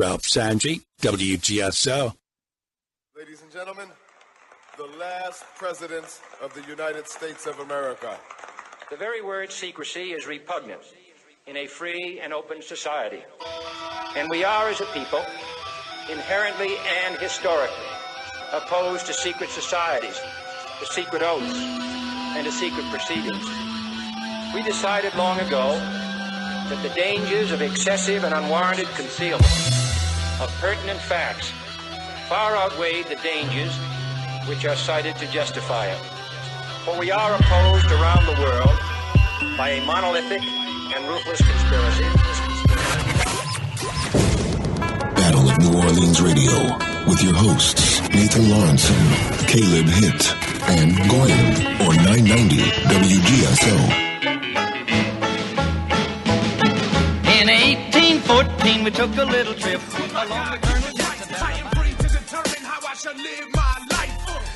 Ralph Sanji, WGSO. Ladies and gentlemen, the last president of the United States of America. The very word secrecy is repugnant in a free and open society. And we are, as a people, inherently and historically opposed to secret societies, to secret oaths, and to secret proceedings. We decided long ago that the dangers of excessive and unwarranted concealment of pertinent facts far outweighed the dangers which are cited to justify it. For we are opposed around the world by a monolithic and ruthless conspiracy. Battle of New Orleans Radio with your hosts Nathan Lawrenson, Caleb Hitt, and Goyam on 990 WGSO. In 1814, we took a little trip along the Colonel Jackson. I am free to determine how I shall live my life.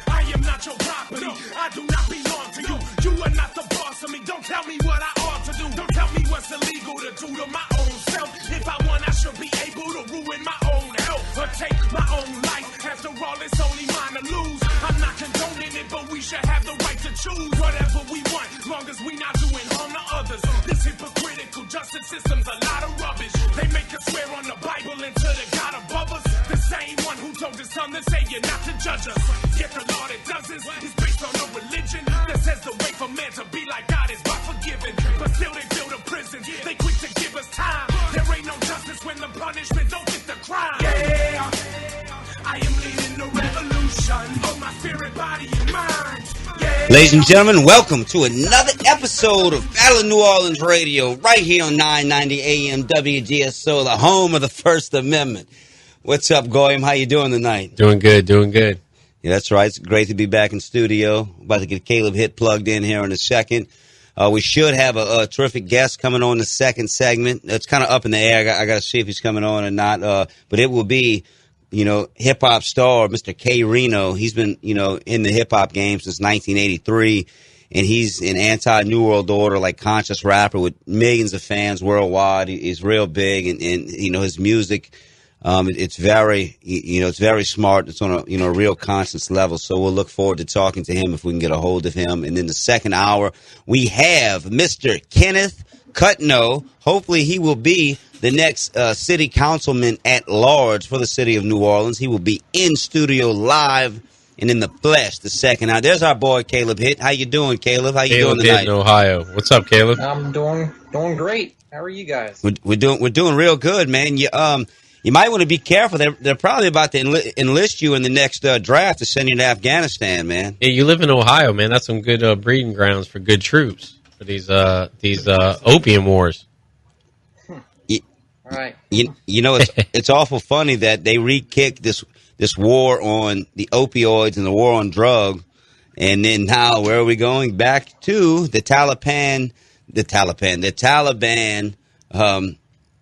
I am not your property. I do not belong to you. You are not the boss of me. Don't tell me what I ought to do. Don't tell me what's illegal to do to my own self. If I want, I should be able to ruin my own health or take my own life. After all, it's only mine to lose. I'm not condoning it, but we should have the right to choose whatever we want, long as we not doing harm to others. This hypocritical justice system's a lot of rubbish. They make us swear on the Bible until the God above us. The same one who told his son to say you're not to judge us. Yet the law that does this is based on a religion that says the way for man to be like God is by forgiving. But still they build a prison. They quick to give us time. There ain't no justice when the punishment don't fit the crime. Yeah, I am leading the revolution of my spirit, body, and mind. Yeah. Ladies and gentlemen, welcome to another episode of Battle of New Orleans Radio, right here on 990 AM WGSO, the home of the First Amendment. What's up, Goyam? How you doing tonight? Doing good, doing good. Yeah, that's right. It's great to be back in studio. About to get Caleb Hitt plugged in here in a second. We should have a terrific guest coming on the second segment. It's kind of up in the air. I got to see if he's coming on or not. But it will be, hip-hop star, Mr. K. Reno. He's been, in the hip-hop game since 1983. And he's an anti-New World Order, like conscious rapper with millions of fans worldwide. He's real big. And his music, it's very, it's very smart. It's on a real conscious level. So we'll look forward to talking to him if we can get a hold of him. And then the second hour, we have Mr. Kenneth Cutno. Hopefully he will be the next city councilman at large for the city of New Orleans. He will be in studio live and in the flesh the second hour. There's our boy Caleb Hitt. How you doing, Caleb? How you doing tonight? Hitt in Ohio. What's up, Caleb? I'm doing great. How are you guys? We're doing real good, man. You might want to be careful. They're probably about to enlist you in the next draft to send you to Afghanistan, man. Yeah, you live in Ohio, man. That's some good breeding grounds for good troops for these opium wars. All right. It's awful funny that they re-kicked this war on the opioids and the war on drug, and then now where are we going? Back to the Taliban.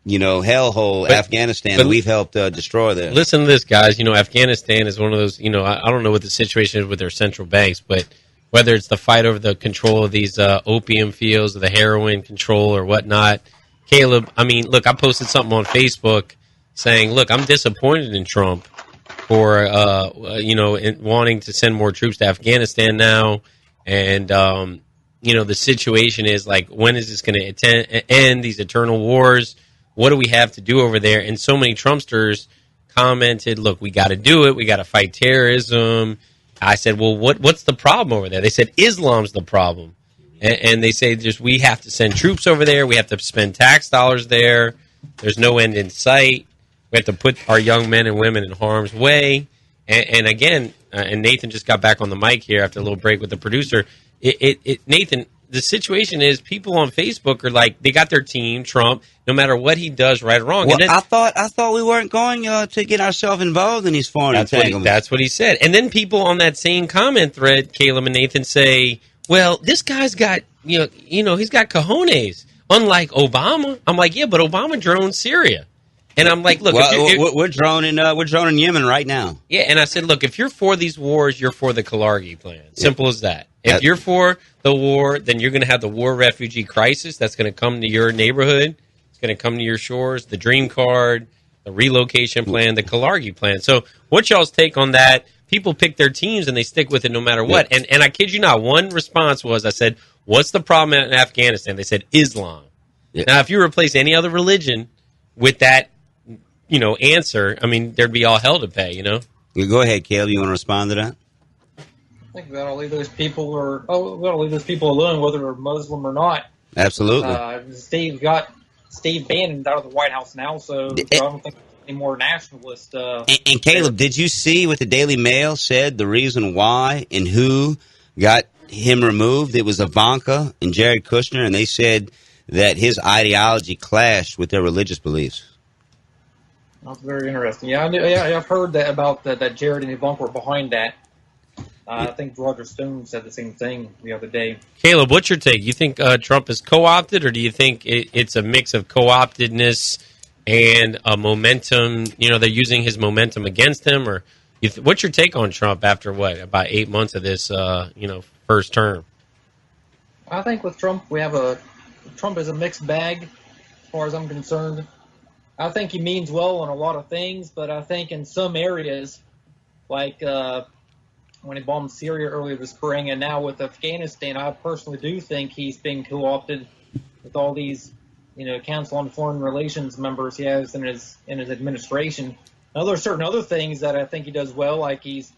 Hellhole, Afghanistan, that we've helped destroy there. Listen to this, guys. Afghanistan is one of those, I don't know what the situation is with their central banks, but whether it's the fight over the control of these opium fields or the heroin control or whatnot, Caleb, look, I posted something on Facebook saying, look, I'm disappointed in Trump for, wanting to send more troops to Afghanistan now. And, the situation is like, when is this going to end, these eternal wars? What do we have to do over there? And so many Trumpsters commented, look, we got to do it. We got to fight terrorism. I said, well, what's the problem over there? They said Islam's the problem. And they say we have to send troops over there. We have to spend tax dollars there. There's no end in sight. We have to put our young men and women in harm's way. And again, and Nathan just got back on the mic here after a little break with the producer. Nathan, the situation is people on Facebook are like, they got their team, Trump, no matter what he does, right or wrong. Well, and then, I thought we weren't going to get ourselves involved in these foreign entanglements. That's what he said. And then people on that same comment thread, Caleb and Nathan, say, well, this guy's got, he's got cojones, unlike Obama. I'm like, yeah, but Obama droned Syria. And I'm like, look, we're droning Yemen right now. Yeah, and I said, look, if you're for these wars, you're for the Kalargi plan. Simple as that. If you're for the war, then you're going to have the war refugee crisis that's going to come to your neighborhood. It's going to come to your shores. The Dream Card, the relocation plan, the Kalargi plan. So what's y'all's take on that? People pick their teams and they stick with it no matter what. Yeah. And I kid you not, one response was, I said, what's the problem in Afghanistan? They said Islam. Yeah. Now, if you replace any other religion with that, answer, I mean, there'd be all hell to pay, You go ahead, Caleb. You want to respond to that? I think we ought to leave those people, alone, whether they're Muslim or not. Absolutely. Steve Bannon out of the White House now, so I don't think any more nationalist. And Caleb, did you see what the Daily Mail said? The reason why and who got him removed? It was Ivanka and Jared Kushner, and they said that his ideology clashed with their religious beliefs. That's very interesting. Yeah, I've heard that about that Jared and Ivanka were behind that. I think Roger Stone said the same thing the other day. Caleb, what's your take? You think Trump is co-opted, or do you think it's a mix of co-optedness and a momentum? They're using his momentum against him, or what's your take on Trump after about 8 months of this, first term? I think with Trump, Trump is a mixed bag, as far as I'm concerned. I think he means well on a lot of things, but I think in some areas, like when he bombed Syria earlier this spring, and now with Afghanistan, I personally do think he's being co-opted with all these, Council on Foreign Relations members he has in his administration. Now, there are certain other things that I think he does well, like he's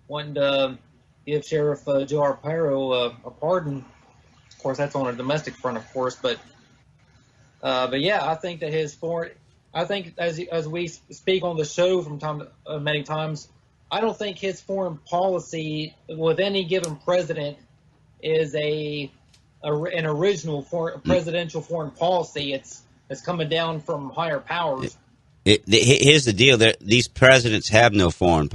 wanting to give Sheriff Joe Arpaio a pardon. Of course, that's on a domestic front, of course, but yeah, I think that his foreign. I think as we speak on the show from time to, many times, I don't think his foreign policy with any given president is an original presidential foreign policy. It's coming down from higher powers. Here's the deal: these presidents have no foreign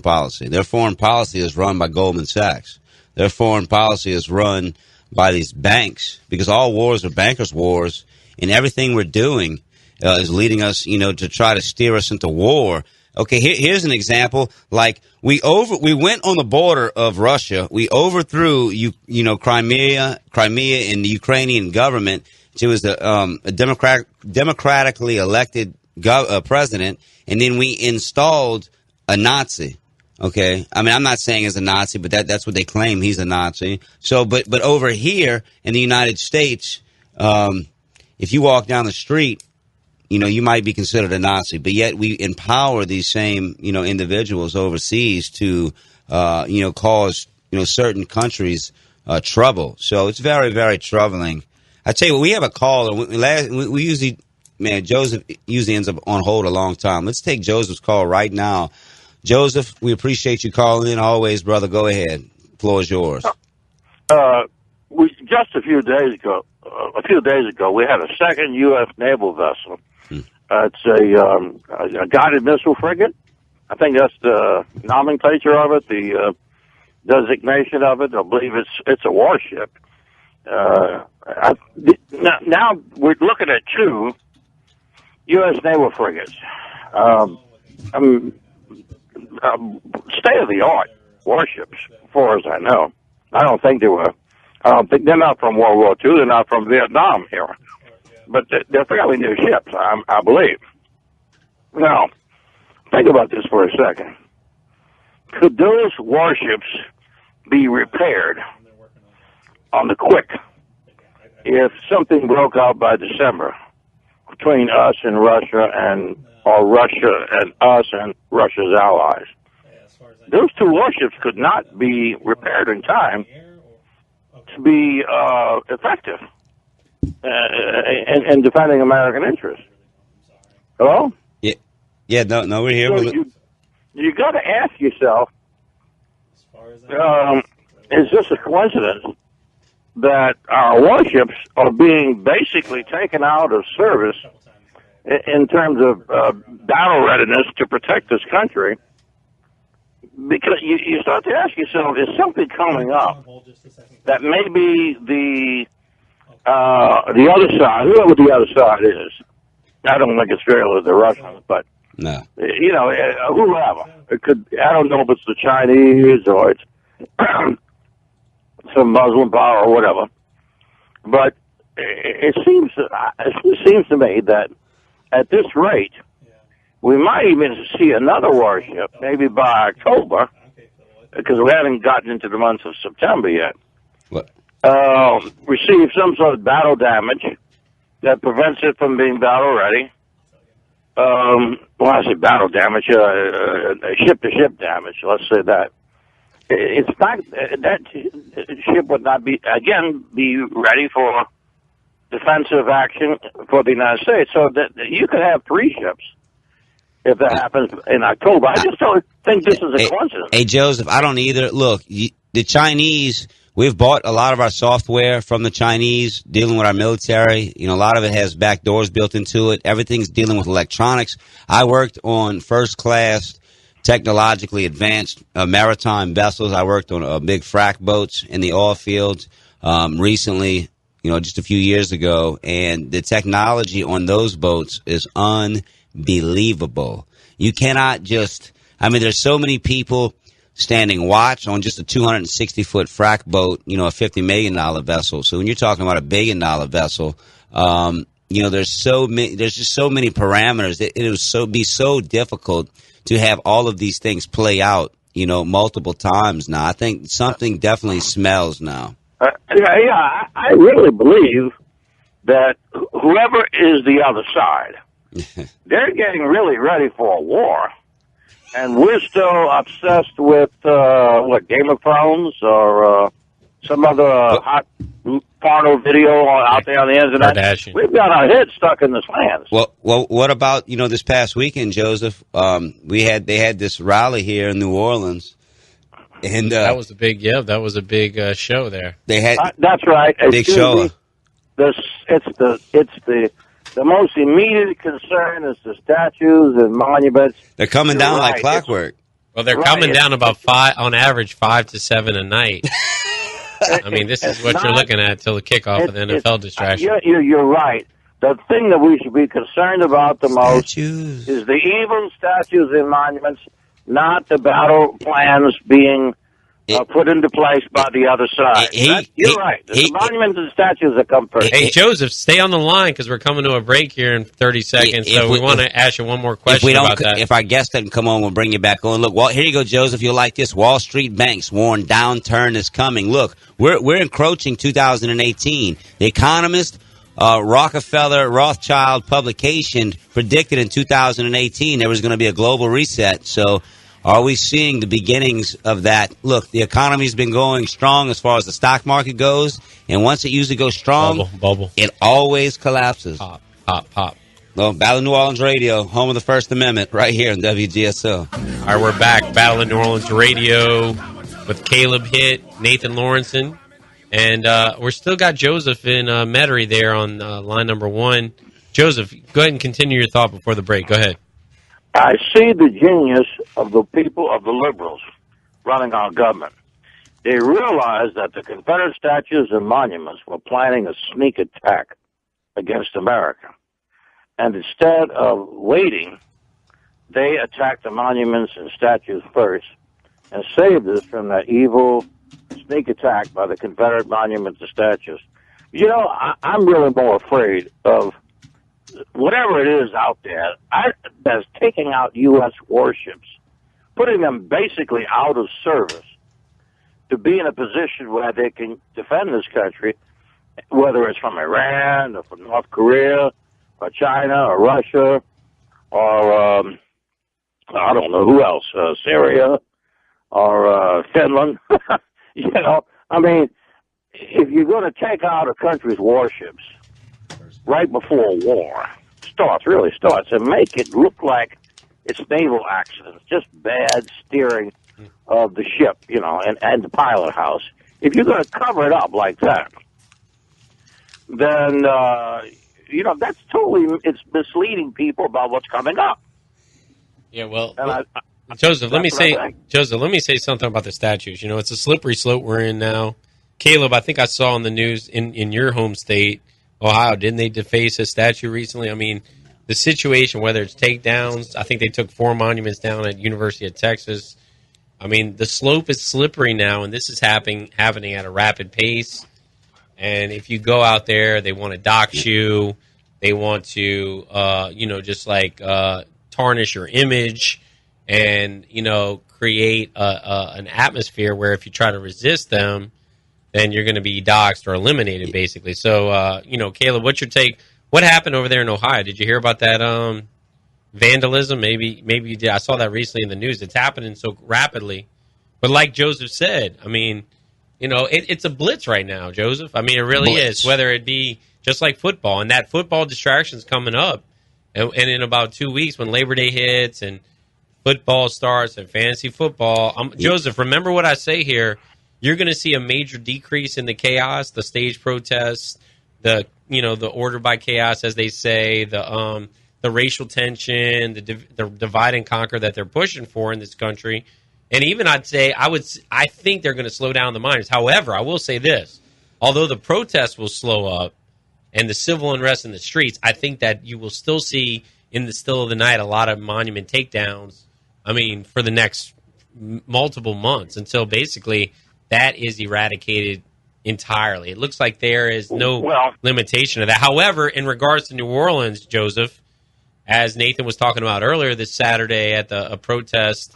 policy. Their foreign policy is run by Goldman Sachs. Their foreign policy is run by these banks, because all wars are bankers' wars, and everything we're doing is leading us, to try to steer us into war. Okay, here's an example. Like we went on the border of Russia. We overthrew Crimea and the Ukrainian government. It was a democratically elected president, and then we installed a Nazi. Okay, I mean, I'm not saying he's a Nazi, but that's what they claim. He's a Nazi. So, but over here in the United States, if you walk down the street, you might be considered a Nazi, but yet we empower these same, individuals overseas to, cause, certain countries trouble. So it's very, very troubling. I tell you what, we have a caller. We usually, Joseph usually ends up on hold a long time. Let's take Joseph's call right now. Joseph, we appreciate you calling in always, brother. Go ahead. The floor is yours. Just a few days ago, we had a second U.S. naval vessel. It's a guided missile frigate. I think that's the nomenclature of it, the designation of it. I believe it's a warship. Now we're looking at two U.S. naval frigates. State-of-the-art warships, as far as I know. I don't think they're not from World War II. They're not from Vietnam era. But they're fairly new ships, I believe. Now, think about this for a second. Could those warships be repaired on the quick if something broke out by December between us and Russia, or Russia and us and Russia's allies? Those two warships could not be repaired in time to be effective in defending American interests. Hello? Yeah. No, we're here. So you got to ask yourself: is this a coincidence that our warships are being basically taken out of service in terms of battle readiness to protect this country? Because you start to ask yourself, is something coming up that maybe the other side, whoever the other side is, I don't think it's fair the Russians, but no, whoever it could. I don't know if it's the Chinese or it's some Muslim power or whatever, but it seems to me that at this rate, we might even see another warship, maybe by October, because we haven't gotten into the month of September yet. What? Receive some sort of battle damage that prevents it from being battle ready. Well, I say battle damage, ship-to-ship damage. Let's say that. It's not that ship would not be ready for defensive action for the United States. So that you could have 3 ships if that happens in October. I just don't think this is a coincidence. Hey, Joseph, I don't either. Look, the Chinese, we've bought a lot of our software from the Chinese dealing with our military. You know, a lot of it has back doors built into it. Everything's dealing with electronics. I worked on first-class, technologically advanced maritime vessels. I worked on big frac boats in the oil fields recently, you know, just a few years ago. And the technology on those boats is unbelievable. You cannot just, I mean, there's so many people standing watch on just a 260-foot frac boat, you know, a $50 million vessel. So when you're talking about a $1 billion vessel, you know, there's just so many parameters. It would be so difficult to have all of these things play out, you know, multiple times now. I think something definitely smells now. I really believe that whoever is the other side, they're getting really ready for a war. And we're still obsessed with, Game of Thrones or some other hot porno video out there on the internet. Kardashian. We've got our heads stuck in the sands. Well, what about, you know, this past weekend, Joseph? They had this rally here in New Orleans. And that was a big, that was a big show there. They had that's right. Big show. The most immediate concern is the statues and monuments. They're coming down like clockwork. Well, they're coming down about 5, on average, 5 to 7 a night. I mean, this is what you're looking at till the kickoff of the NFL distraction. You're right. The thing that we should be concerned about the most is the evil statues and monuments, not the battle plans being put into place by the other side. You're right. The monuments and statues that come first. Hey, Joseph, stay on the line because we're coming to a break here in 30 seconds. So we want to ask you one more question about that. If our guest doesn't come on, we'll bring you back on. Look, here you go, Joseph. You'll like this. Wall Street banks warn downturn is coming. Look, we're encroaching 2018. The Economist, Rockefeller, Rothschild publication predicted in 2018 there was going to be a global reset. So are we seeing the beginnings of that? Look, the economy's been going strong as far as the stock market goes, and once it usually goes strong, bubble. It always collapses. Pop. Well, Battle of New Orleans Radio, home of the First Amendment, right here on WGSO. All right, we're back. Battle of New Orleans Radio with Caleb Hitt, Nathan Lawrenson, and we're still got Joseph in Metairie there on line number 1. Joseph, go ahead and continue your thought before the break. Go ahead. I see the genius of the people, of the liberals running our government. They realized that the Confederate statues and monuments were planning a sneak attack against America. And instead of waiting, they attacked the monuments and statues first and saved us from that evil sneak attack by the Confederate monuments and statues. You know, I'm really more afraid of whatever it is out there that's taking out U.S. warships, putting them basically out of service to be in a position where they can defend this country, whether it's from Iran or from North Korea or China or Russia or, I don't know who else, Syria or Finland. You know, I mean, if you're going to take out a country's warships right before war really starts, and make it look like it's naval accidents, just bad steering of the ship, you know, and the pilot house. If you're going to cover it up like that, then, you know, that's it's misleading people about what's coming up. Yeah, well, Joseph, let me say something about the statues. You know, it's a slippery slope we're in now. Caleb, I think I saw on the news in your home state, Ohio, didn't they deface a statue recently? I mean, the situation, whether it's takedowns, I think they took 4 monuments down at University of Texas. I mean, the slope is slippery now, and this is happening at a rapid pace. And if you go out there, they want to dox you. They want to, you know, just like tarnish your image and, create an atmosphere where if you try to resist them, then you're going to be doxxed or eliminated, basically. So, Caleb, what's your take? What happened over there in Ohio? Did you hear about that vandalism? Maybe you did. I saw that recently in the news. It's happening so rapidly. But like Joseph said, I mean, it's a blitz right now, Joseph. I mean, it really is, whether it be just like football. And that football distraction is coming up. And in about 2 weeks when Labor Day hits and football starts and fantasy football, Joseph, remember what I say here. You're going to see a major decrease in the chaos, the stage protests, the order by chaos, as they say, the racial tension, the divide and conquer that they're pushing for in this country. And even I think they're going to slow down the miners. However, I will say this. Although the protests will slow up and the civil unrest in the streets, I think that you will still see in the still of the night a lot of monument takedowns, for the next multiple months until basically that is eradicated entirely. It looks like there is no limitation of that. However, in regards to New Orleans, Joseph, as Nathan was talking about earlier this Saturday at a protest,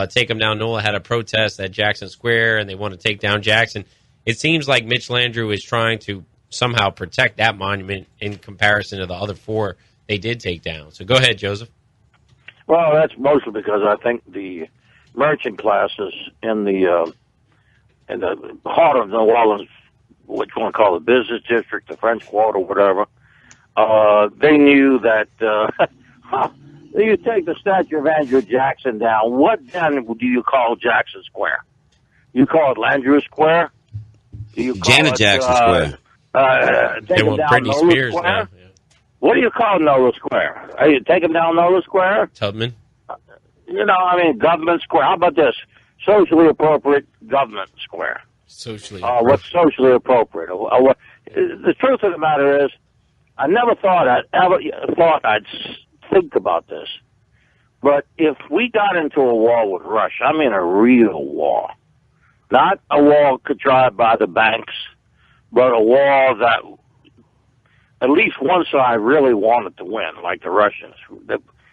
Take 'em Down Nola had a protest at Jackson Square, and they want to take down Jackson. It seems like Mitch Landrieu is trying to somehow protect that monument in comparison to the other four they did take down. So go ahead, Joseph. Well, that's mostly because I think the merchant classes in the heart of New Orleans, what you want to call the business district, the French Quarter, whatever, they knew that you take the statue of Andrew Jackson down, what then do you call Jackson Square? You call it Landrieu Square? Do you call Janet Jackson Square. Take him down Britney Nola Spears Square? now. Yeah. What do you call Nola Square? Are you taking down Nola Square? Tubman. Government Square. How about this? Socially appropriate government square. Socially what's socially appropriate? The truth of the matter is, I never thought I'd think about this. But if we got into a war with Russia, I mean a real war, not a war contrived by the banks, but a war that at least one side really wanted to win, like the Russians,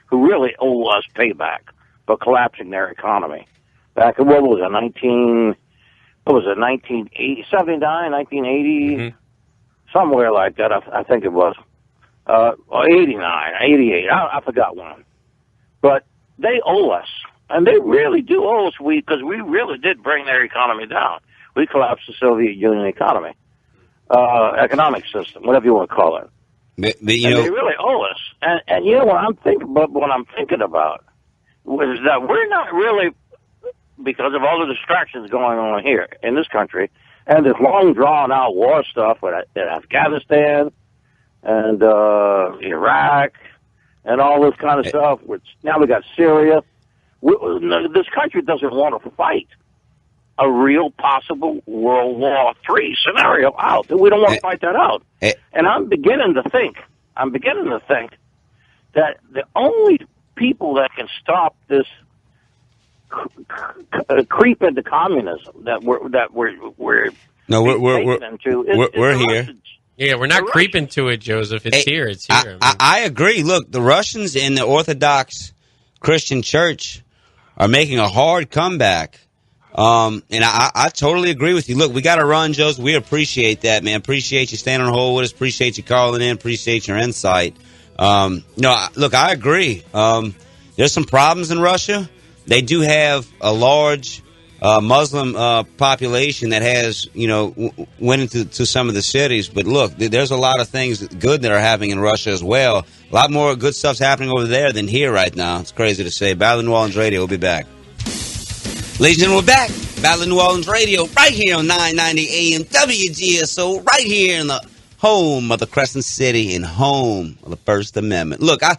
who really owe us payback for collapsing their economy. Back in, 1980, 79, 1980, somewhere like that, I think it was. Or 89, 88, I forgot when. But they owe us, and they really do owe us, because we really did bring their economy down. We collapsed the Soviet Union economy, economic system, whatever you want to call it. But they really owe us. And what I'm thinking about was that we're not really, because of all the distractions going on here in this country, and this long drawn out war stuff in Afghanistan and Iraq and all this kind of stuff, which now we got Syria. This country doesn't want to fight a real possible World War III scenario out. We don't want to fight that out. And I'm beginning to think that the only people that can stop this creep into communism that we're here. Yeah, we're not creeping to it, Joseph. It's here. It's here. I agree. Look, the Russians in the Orthodox Christian Church are making a hard comeback. And I totally agree with you. Look, we got to run, Joseph. We appreciate that, man. Appreciate you staying on hold with us. Appreciate you calling in. Appreciate your insight. Look, I agree. There's some problems in Russia. They do have a large Muslim population that has, went into some of the cities. But look, there's a lot of things good that are happening in Russia as well. A lot more good stuff's happening over there than here right now. It's crazy to say. Battle of New Orleans Radio. We'll be back. Ladies and gentlemen, we're back. Battle of New Orleans Radio right here on 990 AM WGSO, right here in the home of the Crescent City and home of the First Amendment. Look, I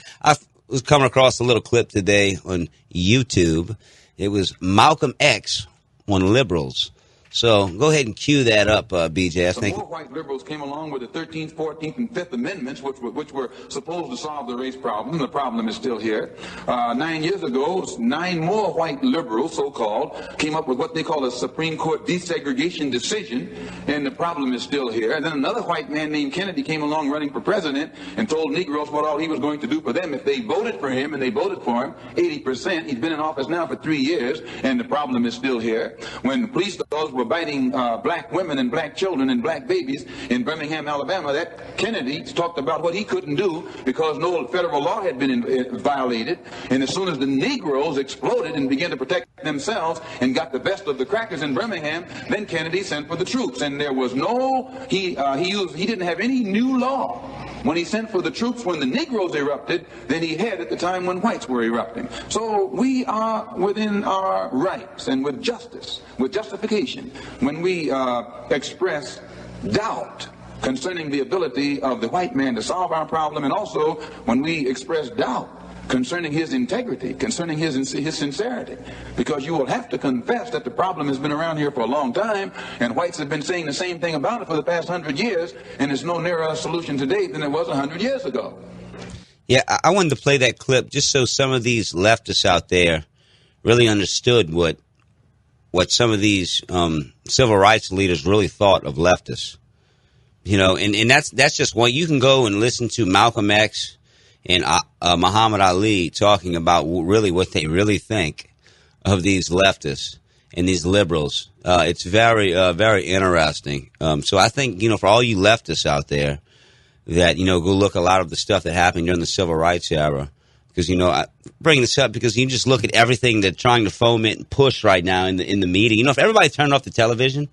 was coming across a little clip today on YouTube. It was Malcolm X on liberals So go ahead and cue that up, BJ. I Some think more white liberals came along with the 13th, 14th, and 5th Amendments, which were supposed to solve the race problem. The problem is still here. 9 years ago, 9 more white liberals, so-called, came up with what they call a Supreme Court desegregation decision, and the problem is still here. And then another white man named Kennedy came along running for president and told Negroes what all he was going to do for them if they voted for him, and they voted for him 80%. He's been in office now for 3 years, and the problem is still here. When the police dogs were biting black women and black children and black babies in Birmingham, Alabama, that Kennedy talked about what he couldn't do because no federal law had been violated. And as soon as the Negroes exploded and began to protect themselves and got the best of the crackers in Birmingham, then Kennedy sent for the troops. And there was he didn't have any new law when he sent for the troops when the Negroes erupted than he had at the time when whites were erupting. So we are within our rights and with justice, with justification, when we express doubt concerning the ability of the white man to solve our problem, and also when we express doubt concerning his integrity, concerning his sincerity, because you will have to confess that the problem has been around here for a long time, and whites have been saying the same thing about it for the past 100 years, and it's no nearer a solution today than it was 100 years ago. Yeah, I wanted to play that clip just so some of these leftists out there really understood what some of these civil rights leaders really thought of leftists. You know, and that's just one. You can go and listen to Malcolm X and Muhammad Ali talking about really what they really think of these leftists and these liberals. It's very, very interesting. So I think, you know, for all you leftists out there that, you know, go look a lot of the stuff that happened during the civil rights era. Because, you know, I bring this up because you just look at everything they're trying to foment and push right now in the media. You know, if everybody turned off the television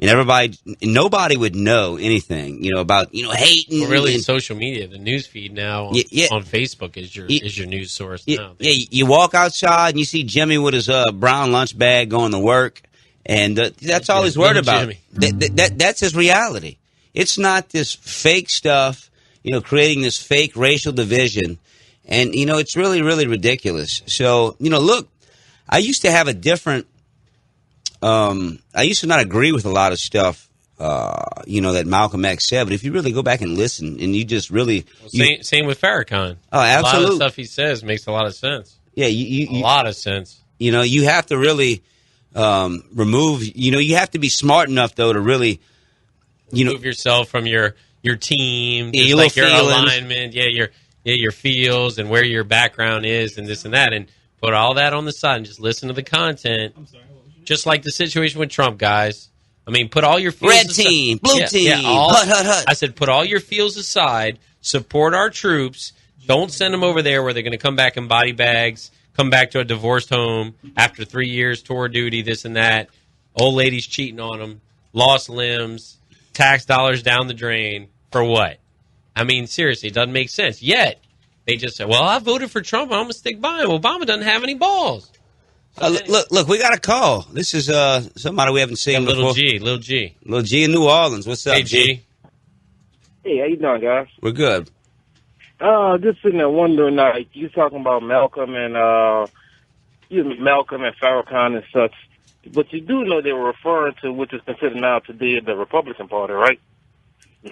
and nobody would know anything, you know, about, you know, hate and really social media, the news feed now on Facebook is your news source now. Yeah, you walk outside and you see Jimmy with his brown lunch bag going to work, and that's all he's worried about. That's his reality. It's not this fake stuff, you know, creating this fake racial division. And, you know, it's really, really ridiculous. So, you know, look, I used to have a different I used to not agree with a lot of stuff, you know, that Malcolm X said. But if you really go back and listen and you just really... Same with Farrakhan. Oh, absolutely. A lot of the stuff he says makes a lot of sense. Yeah, a lot of sense. You know, you have to really remove... You know, you have to be smart enough, though, to really... Remove yourself from your team, yeah, just like your feelings. alignment, your feels and where your background is and this and that, and put all that on the side and just listen to the content. Just like the situation with Trump, guys. I mean, put all your feels Red aside. team, blue team, hut. I said, put all your feels aside, support our troops, don't send them over there where they're going to come back in body bags, come back to a divorced home after 3 years tour duty, this and that, old ladies cheating on them, lost limbs, tax dollars down the drain, for what? I mean, seriously, it doesn't make sense. Yet, they just say, well, I voted for Trump, I'm going to stick by him. Obama doesn't have any balls. Look, we got a call. This is somebody we haven't seen before. Little G in New Orleans. What's up, hey, G? Hey, how you doing, guys? We're good. Just sitting there wondering, you talking about Malcolm and Farrakhan and such, but you do know they were referring to what is considered now today the Republican Party, right?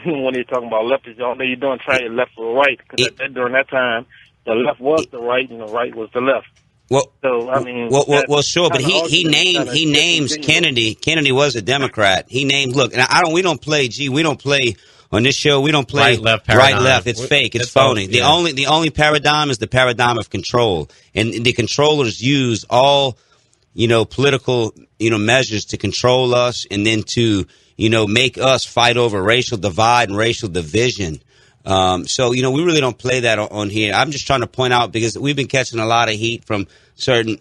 When you're talking about leftists, y'all know you're doing trying left or right, because during that time, the left was the right and the right was the left. Well, so, I mean, well, sure, but he names Kennedy. Kennedy was a Democrat. He named. Look, and we don't play on this show. We don't play right left. It's fake. It's phony. The only paradigm is the paradigm of control, and the controllers use all, you know, political, you know, measures to control us, and then to, you know, make us fight over racial divide and racial division. So, you know, we really don't play that on here. I'm just trying to point out, because we've been catching a lot of heat from certain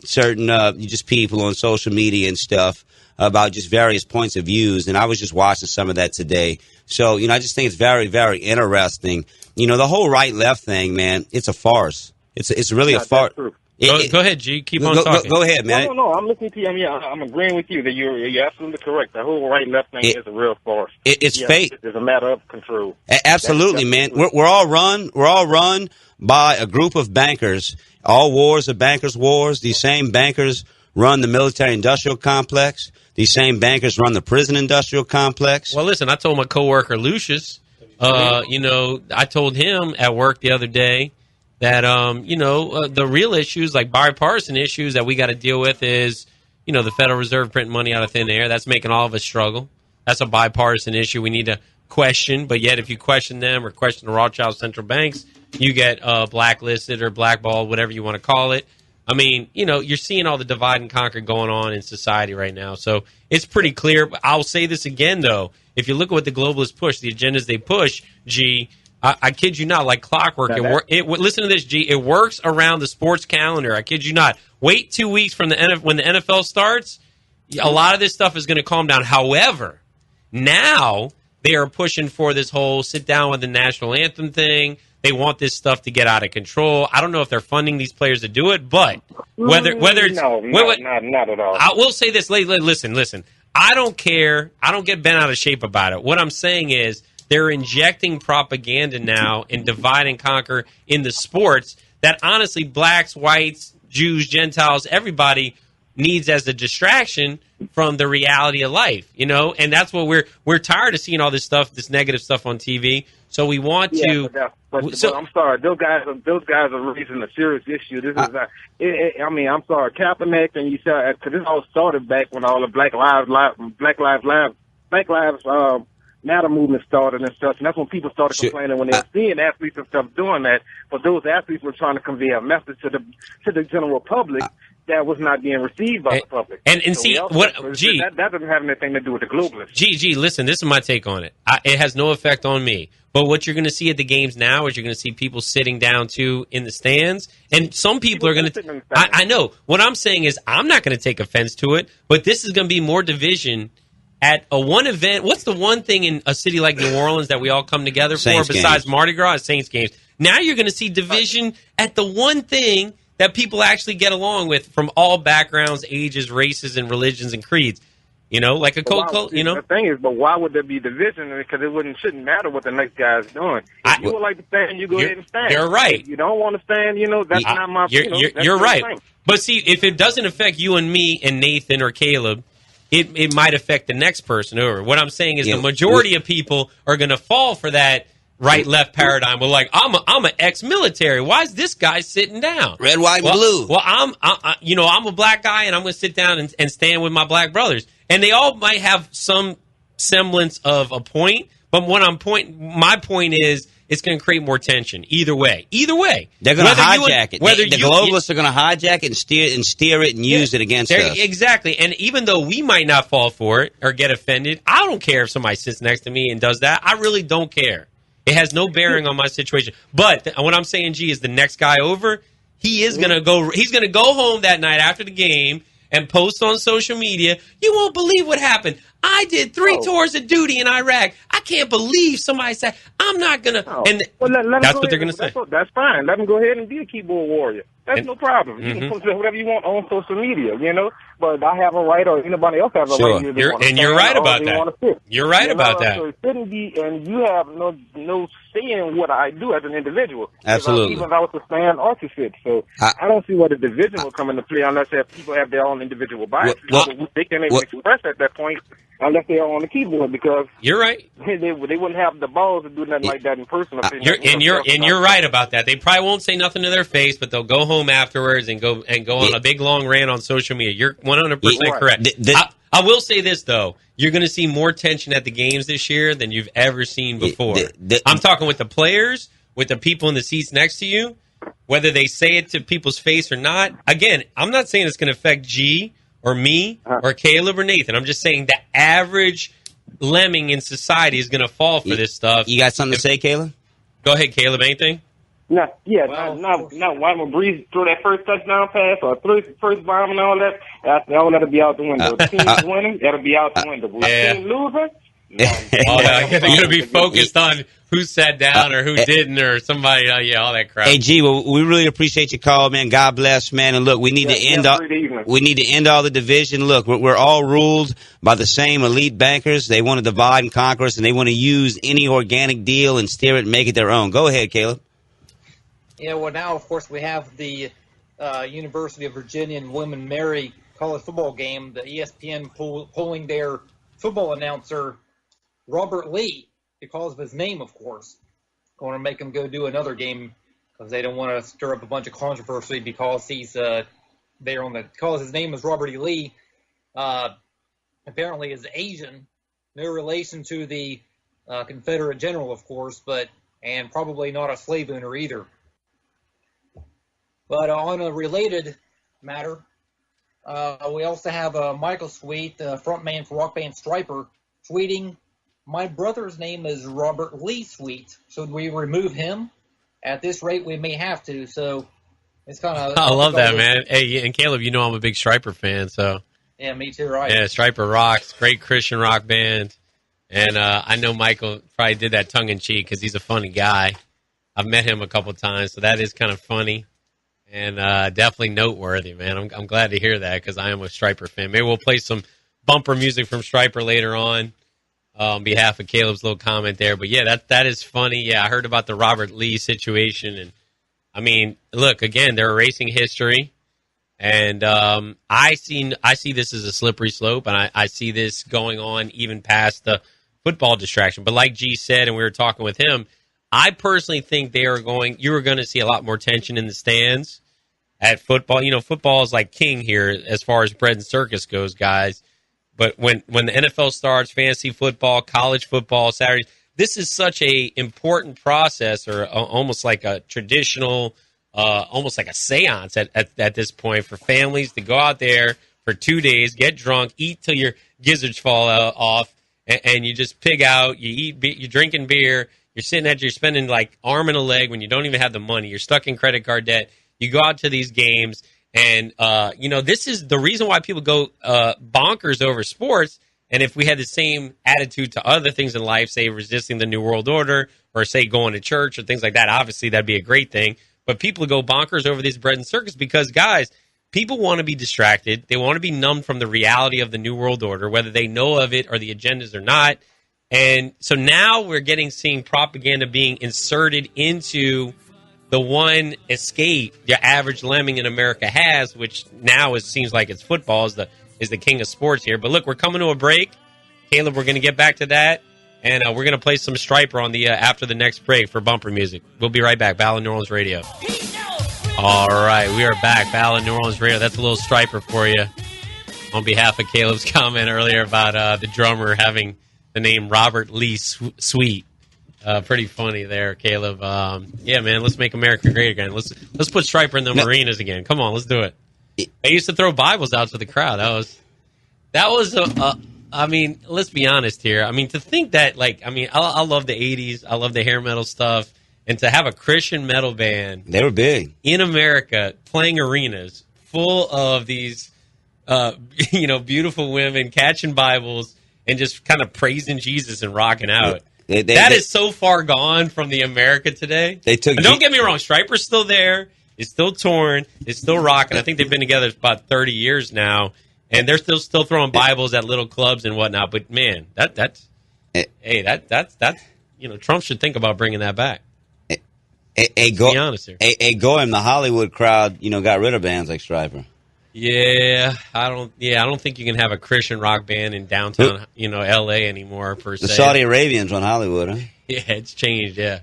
just people on social media and stuff about just various points of views. And I was just watching some of that today. So, you know, I just think it's very, very interesting. You know, the whole right-left thing, man, it's a farce. It's really a farce. Go ahead, G. Keep on talking. Go ahead, man. No, I'm listening to you. I mean, I'm agreeing with you that you're absolutely correct. The whole right-left thing is a real farce. It's fake. It's a matter of control. Absolutely, man. We're all run by a group of bankers. All wars are bankers' wars. These same bankers run the military-industrial complex. These same bankers run the prison-industrial complex. Well, listen, I told my coworker Lucius, I told him at work the other day that, the real issues, like bipartisan issues that we got to deal with is, the Federal Reserve printing money out of thin air. That's making all of us struggle. That's a bipartisan issue we need to question. But yet if you question them or question the Rothschild central banks, you get blacklisted or blackballed, whatever you want to call it. I mean, you're seeing all the divide and conquer going on in society right now. So it's pretty clear. I'll say this again, though. If you look at what the globalists push, the agendas they push, I kid you not, like clockwork. Listen to this, G. It works around the sports calendar. I kid you not. Wait 2 weeks from when the NFL starts, a lot of this stuff is going to calm down. However, now they are pushing for this whole sit down with the national anthem thing. They want this stuff to get out of control. I don't know if they're funding these players to do it, but whether it's not at all. I will say this. Listen. I don't care. I don't get bent out of shape about it. What I'm saying is they're injecting propaganda now and divide and conquer in the sports that honestly blacks, whites, Jews, Gentiles, everybody needs as a distraction from the reality of life, and that's what we're tired of seeing all this stuff, this negative stuff on TV. So we want to. But I'm sorry, those guys are raising a serious issue. This is, I'm sorry, Kaepernick, and you said because this all started back when all the Black Lives Matter movement started and stuff, and that's when people started complaining when they were seeing athletes and stuff doing that. But those athletes were trying to convey a message to the general public that was not being received by the public. And see what? That doesn't have anything to do with the globalists. Listen, this is my take on it. It has no effect on me. But what you're going to see at the games now is you're going to see people sitting down too in the stands, and some people are going to. I know. What I'm saying is I'm not going to take offense to it, but this is going to be more division at a one event. What's the one thing in a city like New Orleans that we all come together Saints for besides games. Mardi Gras? Saints games. Now you're going to see division at the one thing that people actually get along with from all backgrounds, ages, races, and religions and creeds. Like a Coca-Cola, The thing is, but why would there be division? Because it shouldn't matter what the next guy's doing. If you would like to stand, you go ahead and stand. You're right. If you don't want to stand, that's not my. You're right. Thing. But see, if it doesn't affect you and me and Nathan or Caleb, it might affect the next person over. What I'm saying is the majority of people are going to fall for that right-left paradigm. Well, like I'm an ex-military. Why is this guy sitting down? Red, white, and blue. Well, I'm a black guy, and I'm going to sit down and stand with my black brothers. And they all might have some semblance of a point, but my point is it's going to create more tension. Either way, they're going to hijack it. The globalists are going to hijack it and steer it and use it against us. Exactly. And even though we might not fall for it or get offended, I don't care if somebody sits next to me and does that. I really don't care. It has no bearing on my situation. But what I'm saying, G, is the next guy over. He's going to go home that night after the game and post on social media. You won't believe what happened. I did 3 tours of duty in Iraq. I can't believe somebody said, I'm not going to. And that's what they're going to say. That's fine. Let them go ahead and be a keyboard warrior. That's no problem. You can post whatever you want on social media, But I have a right, or anybody else has a right. You're right about that. You're right about that. So it shouldn't be, and you have no say in what I do as an individual. Absolutely. Even if I was to stand or to sit. So I don't see where the division will come into play unless people have their own individual biases. They can't even express at that point unless they are on the keyboard, because you're right. They wouldn't have the balls to do nothing like that in person. You're right about that. They probably won't say nothing to their face, but they'll go home afterwards and go on a big long rant on social media. You're 100% correct. I will say this though: you're going to see more tension at the games this year than you've ever seen before. I'm talking with the players, with the people in the seats next to you, whether they say it to people's face or not. Again, I'm not saying it's going to affect G or me or Caleb or Nathan. I'm just saying the average lemming in society is going to fall for this stuff. You got something to say, Caleb? Go ahead, Caleb. Anything? Not why I'm Breeze throw that first touchdown pass or first bomb and all that. All that'll be out the window. The team's winning, that'll be out the window. But team losing, they're going to be focused on who sat down or who didn't or somebody. All that crap. Hey, G, well, we really appreciate your call, man. God bless, man. And look, we need to end all the division. Look, we're all ruled by the same elite bankers. They want to divide and conquer us, and they want to use any organic deal and steer it and make it their own. Go ahead, Caleb. Yeah, well, now, of course, we have the University of Virginia and William & Mary college football game, the ESPN polling their football announcer, Robert Lee, because of his name, of course. Going to make him go do another game because they don't want to stir up a bunch of controversy because he's there on the because his name is Robert E. Lee. Apparently is Asian, no relation to the Confederate general, of course, and probably not a slave owner either. But on a related matter, we also have Michael Sweet, the frontman for rock band Stryper, tweeting, "My brother's name is Robert Lee Sweet. Should we remove him? At this rate, we may have to." So it's kind of. I love that, man. Hey, and Caleb, you know I'm a big Stryper fan, so. Yeah, me too, right? Yeah, Stryper rocks. Great Christian rock band. And I know Michael probably did that tongue-in-cheek because he's a funny guy. I've met him a couple times, so that is kind of funny and definitely noteworthy, man. I'm glad to hear that because I am a Stryper fan. Maybe we'll play some bumper music from Stryper later on behalf of Caleb's little comment there. But, yeah, that is funny. Yeah, I heard about the Robert Lee situation. And, I mean, look, again, they're erasing history. And I see this as a slippery slope, and I see this going on even past the football distraction. But like G said, and we were talking with him, I personally think you are going to see a lot more tension in the stands at football. You know, football is like king here as far as bread and circus goes, guys. But when the NFL starts, fantasy football, college football, Saturdays, this is such a important process, or almost like a traditional. Almost like a seance at this point for families to go out there for 2 days, get drunk, eat till your gizzards fall off, and you just pig out. You eat, you're drinking beer, you're spending like arm and a leg when you don't even have the money. You're stuck in credit card debt. You go out to these games, and this is the reason why people go bonkers over sports. And if we had the same attitude to other things in life, say resisting the New World Order, or say going to church or things like that, obviously that'd be a great thing. But people go bonkers over these bread and circus because, guys, people want to be distracted. They want to be numbed from the reality of the New World Order, whether they know of it or the agendas or not. And so now we're seeing propaganda being inserted into the one escape the average lemming in America has, which now seems like it's football is the king of sports here. But look, we're coming to a break. Caleb, we're going to get back to that. And we're going to play some Stryper on the after the next break for bumper music. We'll be right back. Battle of New Orleans Radio. All right, we are back. Battle of New Orleans Radio. That's a little Stryper for you. On behalf of Caleb's comment earlier about the drummer having the name Robert Lee Sweet. Pretty funny there, Caleb. Yeah, man, let's make America great again. Let's put Stryper in the Marinas again. Come on, let's do it. I used to throw Bibles out to the crowd. That was I mean, let's be honest here. I mean, to think that, I love the 80s. I love the hair metal stuff. And to have a Christian metal band. They were big. In America, playing arenas full of these, beautiful women catching Bibles and just kind of praising Jesus and rocking out. That is so far gone from the America today. Don't get me wrong. Stryper's still there. It's still torn. It's still rocking. I think they've been together about 30 years now. And they're still throwing Bibles at little clubs and whatnot. But man, that's Trump should think about bringing that back. Be honest here. The Hollywood crowd, got rid of bands like Stryper. Yeah, I don't think you can have a Christian rock band in downtown, L.A. anymore per se. The Saudi Arabians on Hollywood, huh? Yeah, it's changed. Yeah,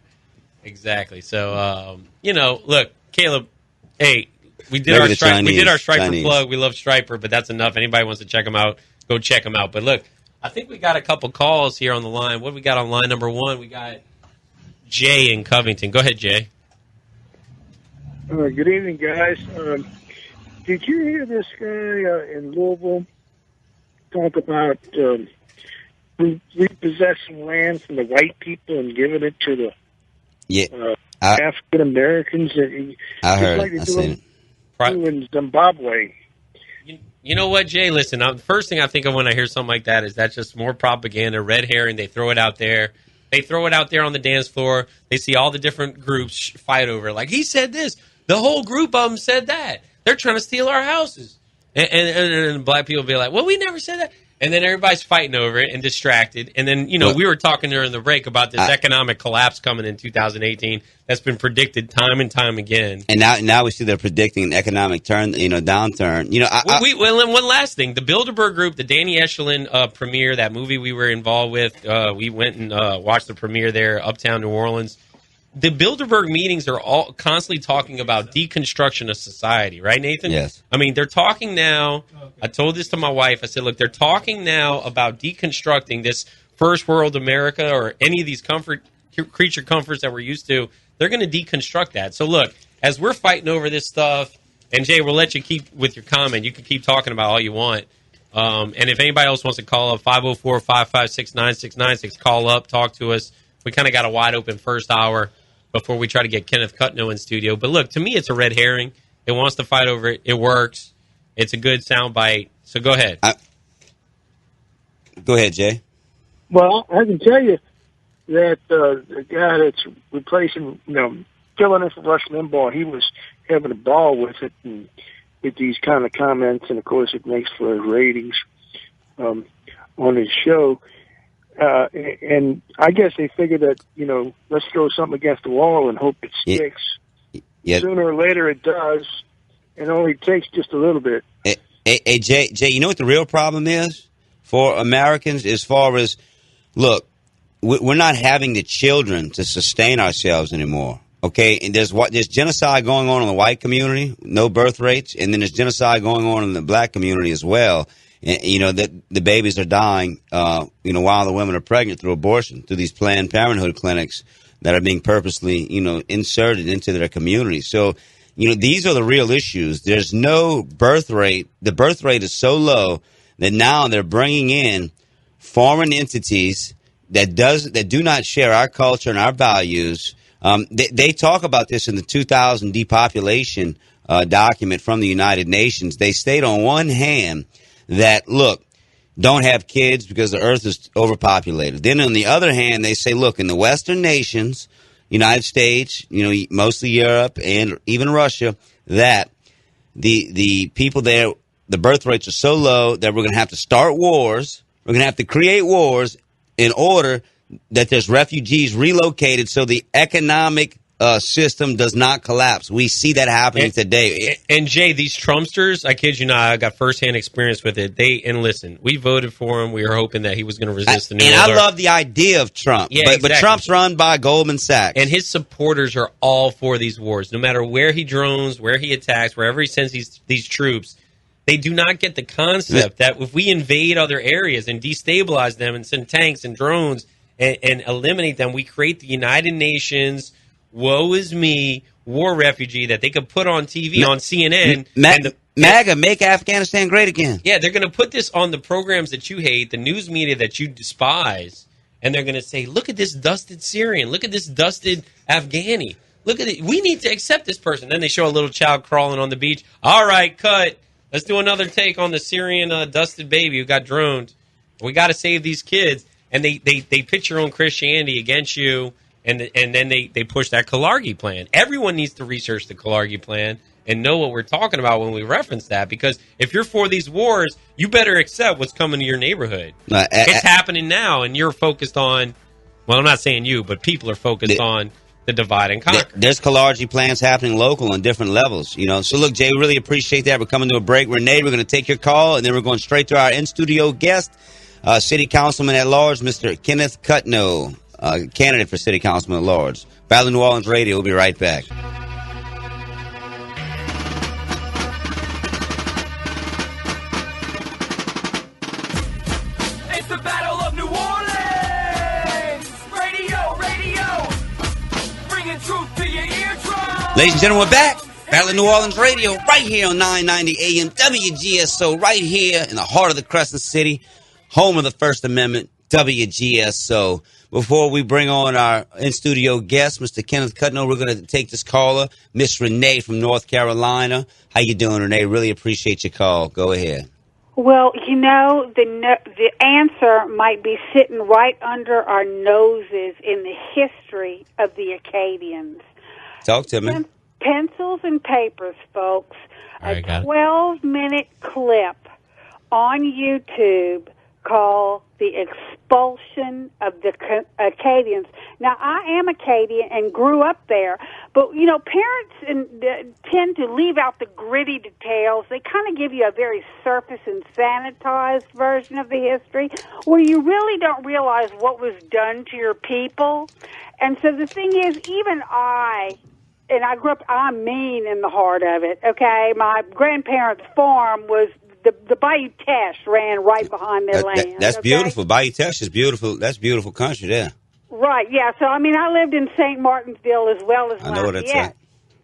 exactly. So, look, Caleb, hey. We did our Stryper plug. We love Stryper, but that's enough. Anybody wants to check them out, go check them out. But look, I think we got a couple calls here on the line. What do we got on line number one? We got Jay in Covington. Go ahead, Jay. Good evening, guys. Did you hear this guy in Louisville talk about repossessing land from the white people and giving it to the African Americans? I heard. I seen it. In Zimbabwe. You know what, Jay? Listen, the first thing I think of when I hear something like that is that's just more propaganda, red herring. They throw it out there. They throw it out there on the dance floor. They see all the different groups fight over it. Like, he said this. The whole group of them said that. They're trying to steal our houses. And black people be like, well, we never said that. And then everybody's fighting over it and distracted. And then, we were talking during the break about this economic collapse coming in 2018 that's been predicted time and time again. And now we see they're predicting an economic downturn. One last thing. The Bilderberg Group, the Danny Echelon premiere, that movie we were involved with, we went and watched the premiere there, Uptown New Orleans. The Bilderberg meetings are all constantly talking about deconstruction of society, right, Nathan? Yes. I mean, they're talking now. I told this to my wife. I said, look, they're talking now about deconstructing this first world America or any of these creature comforts that we're used to. They're going to deconstruct that. So, look, as we're fighting over this stuff, and Jay, we'll let you keep with your comment. You can keep talking about all you want. And if anybody else wants to call up, 504-556-9696, call up, talk to us. We kind of got a wide open first hour before we try to get Kenneth Cutno in studio. But look, to me, it's a red herring. It wants to fight over it. It works. It's a good soundbite. So go ahead. Go ahead, Jay. Well, I can tell you that the guy that's replacing, filling in for Rush Limbaugh, he was having a ball with it and with these kind of comments, and of course it makes for his ratings on his show. And I guess they figured that, let's throw something against the wall and hope it sticks. Yeah. Sooner or later it does. It only takes just a little bit. Hey, Jay, you know what the real problem is for Americans as far as, look, we're not having the children to sustain ourselves anymore. Okay, and there's genocide going on in the white community, no birth rates, and then there's genocide going on in the black community as well. And, that the babies are dying, while the women are pregnant through abortion, through these Planned Parenthood clinics that are being purposely, inserted into their community. So, these are the real issues. There's no birth rate. The birth rate is so low that now they're bringing in foreign entities that do not share our culture and our values. They talk about this in the 2000 depopulation document from the United Nations. They state on one hand that, look, don't have kids because the earth is overpopulated. Then on the other hand, they say, look, in the Western nations, United States, mostly Europe and even Russia, that the people there, the birth rates are so low that we're going to have to start wars. We're going to have to create wars in order that there's refugees relocated so the economic system does not collapse. We see that happening today. And Jay, these Trumpsters, I kid you not, I got firsthand experience with it. Listen, we voted for him. We were hoping that he was going to resist the New Order. And I love the idea of Trump. Yeah, but Trump's run by Goldman Sachs. And his supporters are all for these wars. No matter where he drones, where he attacks, wherever he sends these troops, they do not get the concept that if we invade other areas and destabilize them and send tanks and drones and eliminate them, we create the United Nations woe is me war refugee that they could put on TV on CNN. MAGA, make Afghanistan great again. Yeah, they're going to put this on the programs that you hate, the news media that you despise, and they're going to say, look at this dusted Syrian. Look at this dusted Afghani. Look at it. We need to accept this person. Then they show a little child crawling on the beach. All right, cut. Let's do another take on the Syrian dusted baby who got droned. We got to save these kids. And they pitch your own Christianity against you. And then they push that Kalargi plan. Everyone needs to research the Kalargi plan and know what we're talking about when we reference that. Because if you're for these wars, you better accept what's coming to your neighborhood. It's happening now, and you're focused on, well, I'm not saying you, but people are focused on the divide and conquer. There's Kalargi plans happening local on different levels. So, look, Jay, we really appreciate that. We're coming to a break. Renee, we're going to take your call, and then we're going straight to our in-studio guest, City Councilman at Large, Mr. Kenneth Cutno. Candidate for City Councilman at Large. Battle of New Orleans Radio. We'll be right back. It's the Battle of New Orleans! Radio! Bringing truth to your eardrum! Ladies and gentlemen, we're back. Battle of New Orleans Radio, right here on 990 AM WGSO, right here in the heart of the Crescent City, home of the First Amendment, WGSO. Before we bring on our in-studio guest, Mr. Kenneth Cutno, we're going to take this caller, Miss Renee from North Carolina. How you doing, Renee? Really appreciate your call. Go ahead. Well, the answer might be sitting right under our noses in the history of the Acadians. Talk to me. Pencils and papers, folks. A 12-minute clip on YouTube called the expulsion of the Acadians. Now, I am Acadian and grew up there, but, you know, parents tend to leave out the gritty details. They kind of give you a very surface and sanitized version of the history where you really don't realize what was done to your people. And so the thing is, even and I grew up, I'm mean in the heart of it, okay? My grandparents' farm was, the Bayou Teche ran right behind their land. That's okay? beautiful. Bayou Teche is beautiful. That's beautiful country there. Right, yeah. So, I mean, I lived in St. Martinsville as well as I know what it's like.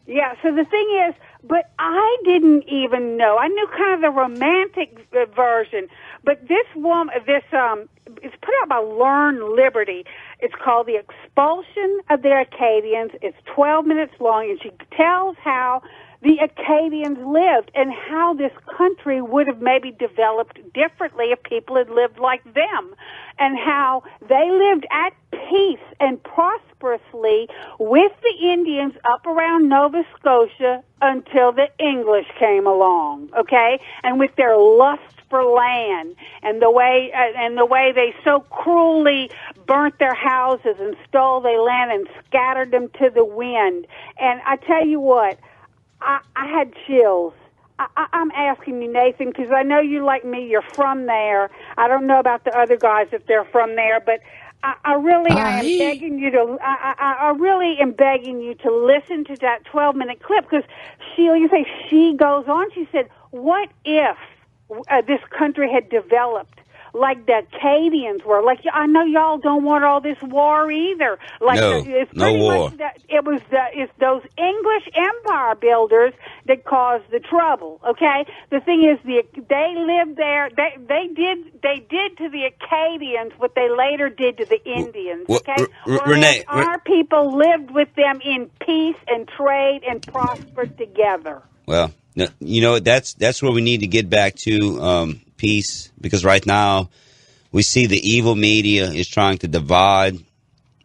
Yeah, so the thing is, but I didn't even know. I knew kind of the romantic version. But this woman, it's put out by Learn Liberty. It's called The Expulsion of the Acadians. It's 12 minutes long, and she tells how the Acadians lived and how this country would have maybe developed differently if people had lived like them, and how they lived at peace and prosperously with the Indians up around Nova Scotia until the English came along, okay? And with their lust for land and the way they so cruelly burnt their houses and stole their land and scattered them to the wind. And I tell you what, I had chills. I'm asking you, Nathan, because I know you, like me, you're from there. I don't know about the other guys if they're from there, but I really am begging you to. I really am begging you to listen to that 12-minute clip, because she goes on. She said, "What if this country had developed like the Acadians were? Like, I know y'all don't want all this war either. Like, it's no war. It's those English empire builders that caused the trouble. Okay, the thing is, they lived there. They did to the Acadians what they later did to the Indians. Okay, Renee, our people lived with them in peace and trade and prospered together. Well, you know, that's where we need to get back to. Peace, because right now we see the evil media is trying to divide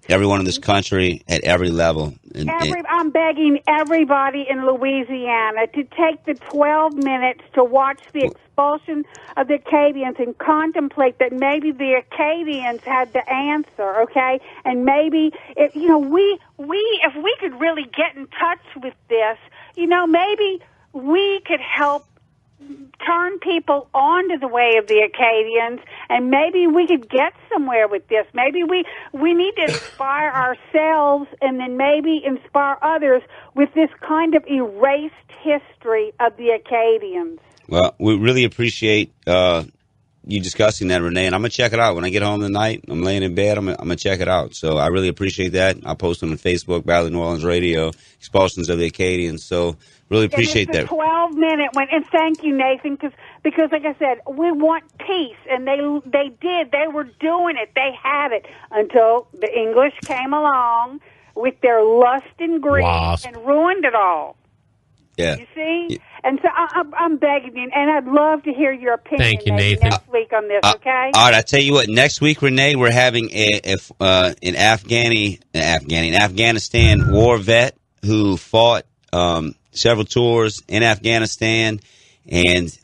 everyone in this country at every level. I'm begging everybody in Louisiana to take the 12 minutes to watch the expulsion of the Acadians and contemplate that maybe the Acadians had the answer, okay? And maybe, if we could really get in touch with this, you know, maybe we could help turn people onto the way of the Acadians, and maybe we could get somewhere with this. Maybe we need to inspire ourselves and then maybe inspire others with this kind of erased history of the Acadians. Well, we really appreciate you discussing that, Renee, and I'm going to check it out. When I get home tonight, I'm laying in bed, I'm going to check it out. So I really appreciate that. I'll post on Facebook, Battle New Orleans Radio, Expulsions of the Acadians. So really appreciate that. 12-minute one, and thank you, Nathan, because like I said, we want peace, and they were doing it, they had it until the English came along with their lust and greed and ruined it all. Yeah. You see? Yeah. And so I'm begging you, and I'd love to hear your opinion. Thank you, Nathan. Next week on this, okay? All right, I tell you what. Next week, Renee, we're having an Afghanistan war vet who fought several tours in Afghanistan, and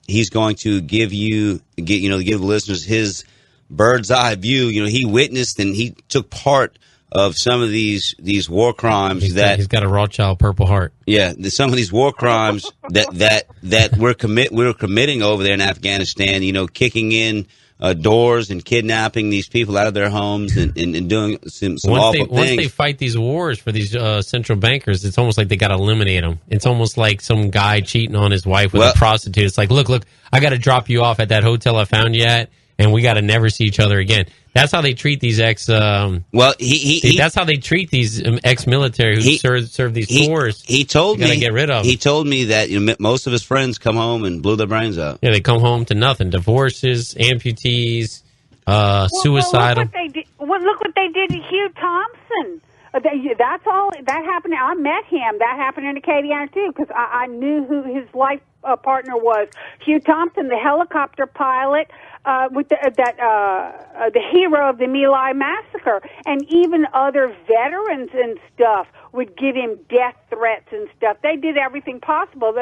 he's going to give the listeners his bird's eye view. You know, he witnessed and he took part of some of these war crimes he's got a Rothschild Purple Heart. Yeah, some of these war crimes that we're committing over there in Afghanistan. You know, kicking in doors and kidnapping these people out of their homes and doing some awful things. Once they fight these wars for these central bankers, it's almost like they got to eliminate them. It's almost like some guy cheating on his wife with a prostitute. It's like, look, I got to drop you off at that hotel I found you at, and we got to never see each other again. That's how they treat these that's how they treat these ex-military who serve these tours. He told me get rid of them. He told me that most of his friends come home and blew their brains out. Yeah, they come home to nothing: divorces, amputees, suicidal. Look what they did to Hugh Thompson. That's all that happened. I met him. That happened in Acadiana too, because I knew who his life partner was. Hugh Thompson, the helicopter pilot. With the hero of the My Lai massacre, and even other veterans and stuff would give him death threats and stuff. They did everything possible.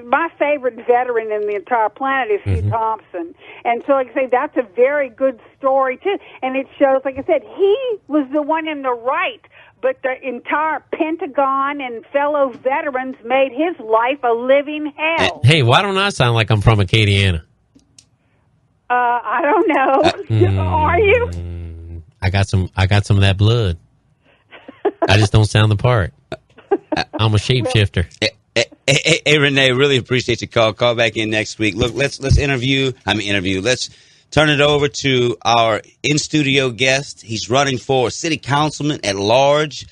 My favorite veteran in the entire planet is Hugh Thompson, And so, like I say, that's a very good story, too. And it shows, like I said, he was the one in the right, but the entire Pentagon and fellow veterans made his life a living hell. Hey, why don't I sound like I'm from Acadiana? I don't know. Are you? I got some of that blood. I just don't sound the part. I'm a shapeshifter. Hey, Renee, really appreciate your call. Call back in next week. Look, let's interview. Let's turn it over to our in-studio guest. He's running for city councilman at large.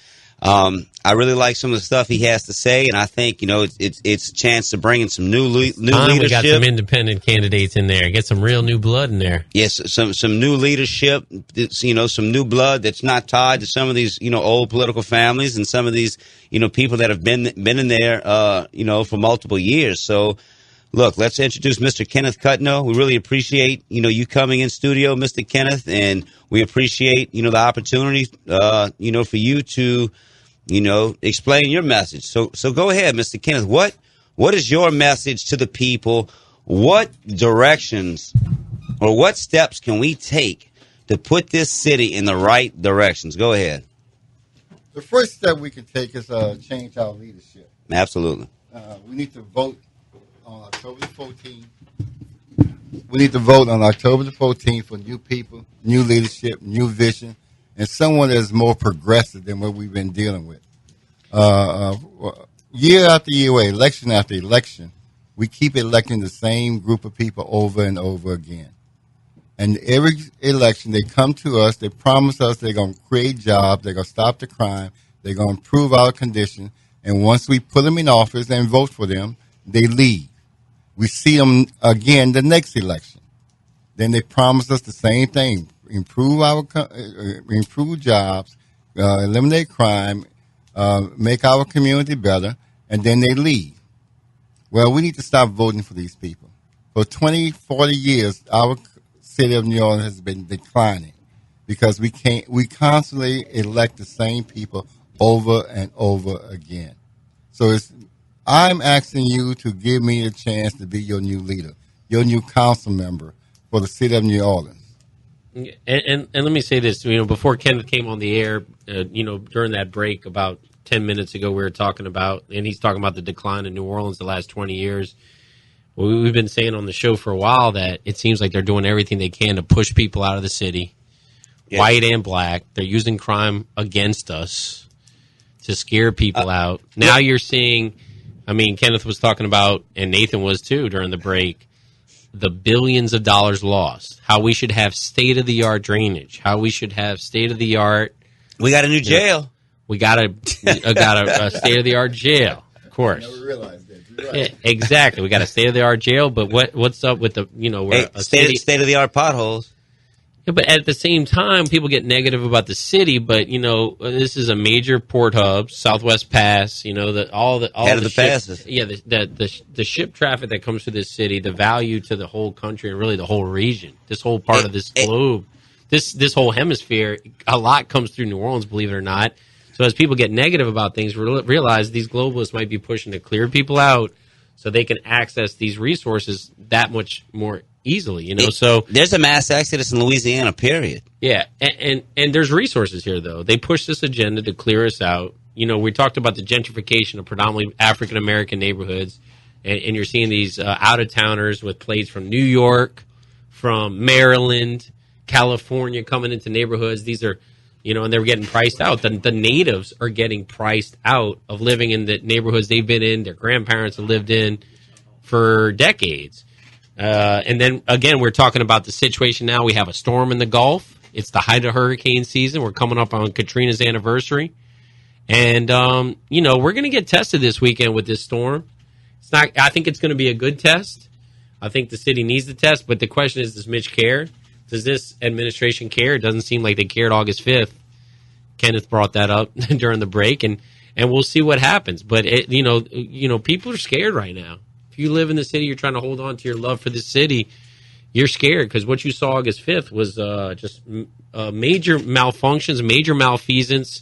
I really like some of the stuff he has to say, and I think it's a chance to bring in some new leadership. We got some independent candidates in there. Get some real new blood in there. Yes, some new leadership. Some new blood that's not tied to some of these old political families and some of these people that have been in there for multiple years. So, look, let's introduce Mr. Kenneth Cutno. We really appreciate you coming in studio, Mr. Kenneth, and we appreciate the opportunity for you to explain your message. So go ahead, Mr. Kenneth. What is your message to the people? What directions or what steps can we take to put this city in the right directions? Go ahead. The first step we can take is change our leadership. Absolutely. We need to vote on October the 14th. We need to vote on October the 14th for new people, new leadership, new vision, and someone that is more progressive than what we've been dealing with. Year after year, election after election, we keep electing the same group of people over and over again. And every election, they come to us, they promise us they're going to create jobs, they're going to stop the crime, they're going to improve our condition, and once we put them in office and vote for them, they leave. We see them again the next election. Then they promise us the same thing: improve jobs, eliminate crime, make our community better, and then they leave. Well, we need to stop voting for these people. For 20, 40 years, our city of New Orleans has been declining because we constantly elect the same people over and over again. So I'm asking you to give me a chance to be your new leader, your new council member for the city of New Orleans. And let me say this, before Kenneth came on the air, during that break about 10 minutes ago, we were talking about, and he's talking about the decline in New Orleans the last 20 years. We've been saying on the show for a while that it seems like they're doing everything they can to push people out of the city, white and black. They're using crime against us to scare people out. Now you're seeing, Kenneth was talking about, and Nathan was too during the break, the billions of dollars lost, how we should have state-of-the-art drainage, how we should have state-of-the-art. We got a new jail. We got a state-of-the-art jail, of course. I never realized that. Right. Yeah, exactly. We got a state-of-the-art jail, but what's up with state-of-the-art potholes? Yeah, but at the same time, people get negative about the city. But this is a major port hub, Southwest Pass. All the passes. Yeah, the ship traffic that comes to this city, the value to the whole country and really the whole region, this whole part of this globe, this whole hemisphere. A lot comes through New Orleans, believe it or not. So as people get negative about things, realize these globalists might be pushing to clear people out so they can access these resources that much more easily, So there's a mass exodus in Louisiana, period. Yeah, and there's resources here, though. They push this agenda to clear us out. We talked about the gentrification of predominantly African-American neighborhoods, and you're seeing these out-of-towners with plates from New York, from Maryland, California coming into neighborhoods. These are, and they're getting priced out. The natives are getting priced out of living in the neighborhoods they've been in, their grandparents have lived in for decades. And then, again, we're talking about the situation now. We have a storm in the Gulf. It's the height of hurricane season. We're coming up on Katrina's anniversary. And, we're going to get tested this weekend with this storm. I think it's going to be a good test. I think the city needs the test. But the question is, does Mitch care? Does this administration care? It doesn't seem like they cared August 5th. Kenneth brought that up during the break. And we'll see what happens. But, people are scared right now. If you live in the city, you're trying to hold on to your love for the city, you're scared because what you saw August 5th was just major malfunctions, major malfeasance,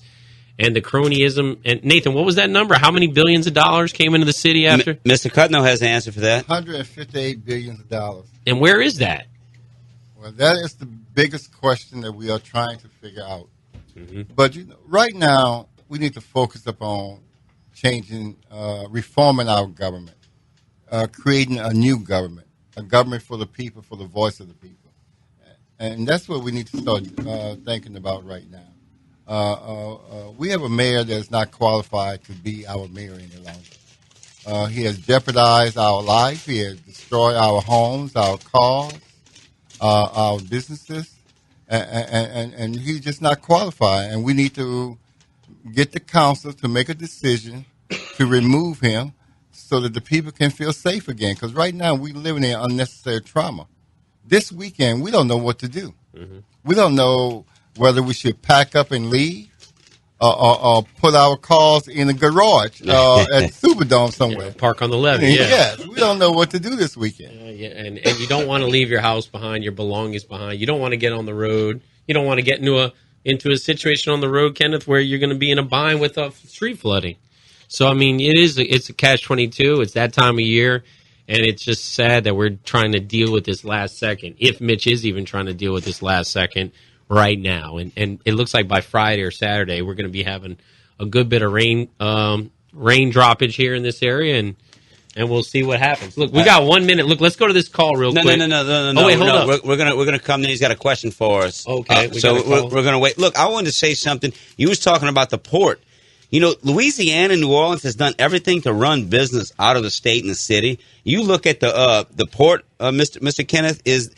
and the cronyism. And Nathan, what was that number? How many billions of dollars came into the city after? Mr. Cutno has the answer for that. $158 billion. And where is that? Well, that is the biggest question that we are trying to figure out. Mm-hmm. But right now, we need to focus upon changing, reforming our government, creating a new government, a government for the people, for the voice of the people. And that's what we need to start thinking about right now. We have a mayor that is not qualified to be our mayor any longer. He has jeopardized our life. He has destroyed our homes, our cars, our businesses, and he's just not qualified. And we need to get the council to make a decision to remove him so that the people can feel safe again. Because right now we're living in unnecessary trauma. This weekend, we don't know what to do. Mm-hmm. We don't know whether we should pack up and leave or put our cars in the garage at Superdome somewhere. Yeah, park on the levee, yeah. Yes, we don't know what to do this weekend. Yeah, and you don't want to leave your house behind, your belongings behind. You don't want to get on the road. You don't want to get into a situation on the road, Kenneth, where you're going to be in a bind with street flooding. So, I mean, it's a catch-22. It's that time of year, and it's just sad that we're trying to deal with this last second, if Mitch is even trying to deal with this last second right now. And it looks like by Friday or Saturday, we're going to be having a good bit of rain droppage here in this area, and we'll see what happens. Look, we got 1 minute. Look, let's go to this call real quick. No. Oh, wait, hold up. We're gonna come in. He's got a question for us. Okay. We're gonna wait. Look, I wanted to say something. You was talking about the port. You know, Louisiana and New Orleans has done everything to run business out of the state and the city. You look at the port, Mr. Kenneth, is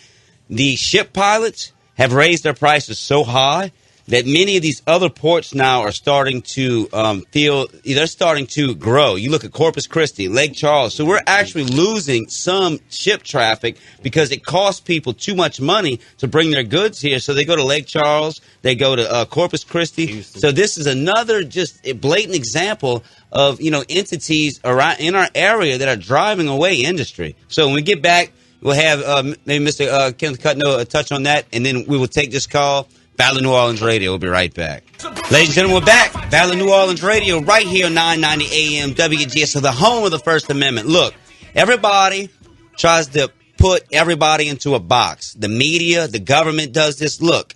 the ship pilots have raised their prices so high that many of these other ports now are starting to they're starting to grow. You look at Corpus Christi, Lake Charles. So we're actually losing some ship traffic because it costs people too much money to bring their goods here. So they go to Lake Charles, they go to Corpus Christi. Houston. So this is another just a blatant example of, entities around in our area that are driving away industry. So when we get back, we'll have maybe Mr. Kenneth Cutno touch on that, and then we will take this call. Battle of New Orleans Radio. We'll be right back. Ladies and gentlemen, we're back. Battle of New Orleans Radio right here on 990 AM WGSO, the home of the First Amendment. Look, everybody tries to put everybody into a box. The media, the government does this. Look,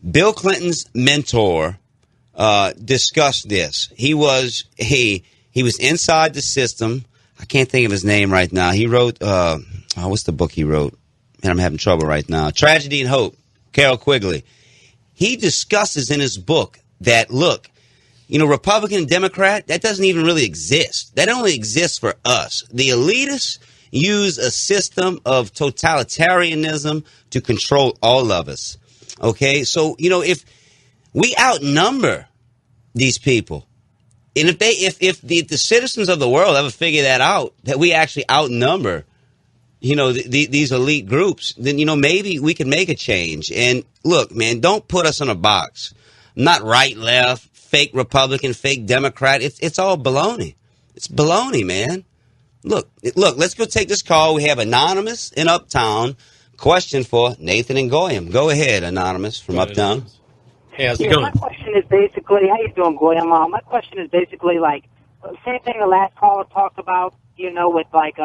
Bill Clinton's mentor discussed this. He was inside the system. I can't think of his name right now. He wrote, what's the book he wrote? Man, I'm having trouble right now. Tragedy and Hope, Carol Quigley. He discusses in his book that, look, Republican and Democrat, that doesn't even really exist. That only exists for us. The elitists use a system of totalitarianism to control all of us. Okay? So, if we outnumber these people, and if the citizens of the world ever figure that out, that we actually outnumber these elite groups, then, maybe we can make a change. And look, man, don't put us in a box. Not right, left, fake Republican, fake Democrat. It's all baloney. It's baloney, man. Look, let's go take this call. We have Anonymous in Uptown. Question for Nathan and Goyam. Go ahead, Anonymous from Uptown. Hey, how's it going? My question is basically, how you doing, Goyam? My question is basically like, same thing the last caller talked about, with like,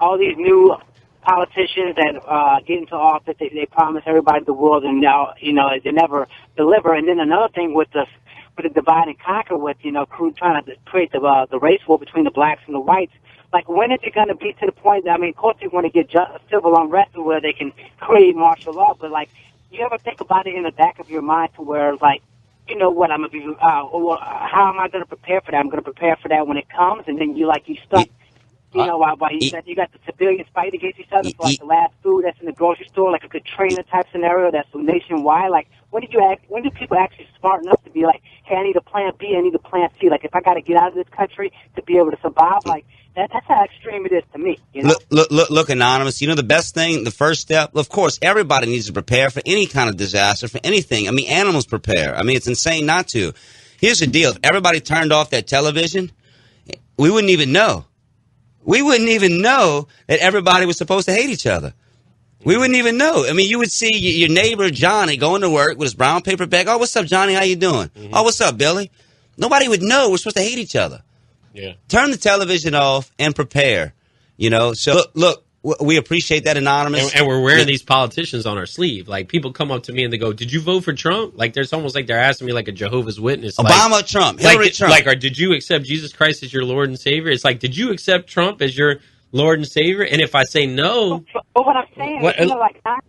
all these new politicians that get into office, they promise everybody the world, and now they never deliver. And then another thing with the divide and conquer, with trying to create the race war between the blacks and the whites. Like, when is it going to be to the point that, of course they want to get civil unrest where they can create martial law, but like, you ever think about it in the back of your mind to where like, what I'm gonna be, how am I going to prepare for that? I'm going to prepare for that when it comes, and then you stuck. While you got the civilians fighting against each other for like the last food that's in the grocery store, like a Katrina type scenario that's nationwide. Like, when do people actually smart enough to be like, hey, I need a plan B, I need a plan C. Like, if I got to get out of this country to be able to survive, like that's how extreme it is to me. Look, Anonymous. The best thing, the first step. Of course, everybody needs to prepare for any kind of disaster, for anything. Animals prepare. It's insane not to. Here's the deal: if everybody turned off that television, we wouldn't even know. We wouldn't even know that everybody was supposed to hate each other. We wouldn't even know. You would see your neighbor Johnny going to work with his brown paper bag. Oh, what's up, Johnny? How you doing? Mm-hmm. Oh, what's up, Billy? Nobody would know we're supposed to hate each other. Yeah. Turn the television off and prepare. So look, we appreciate that, Anonymous. And we're wearing these politicians on our sleeve. Like, people come up to me and they go, "Did you vote for Trump?" Like, there's almost like they're asking me like a Jehovah's Witness. Obama, like, Trump, Hillary, Trump. Like, or did you accept Jesus Christ as your Lord and Savior? It's like, did you accept Trump as your Lord and Savior? And if I say no, but what I'm saying is, you know, like 9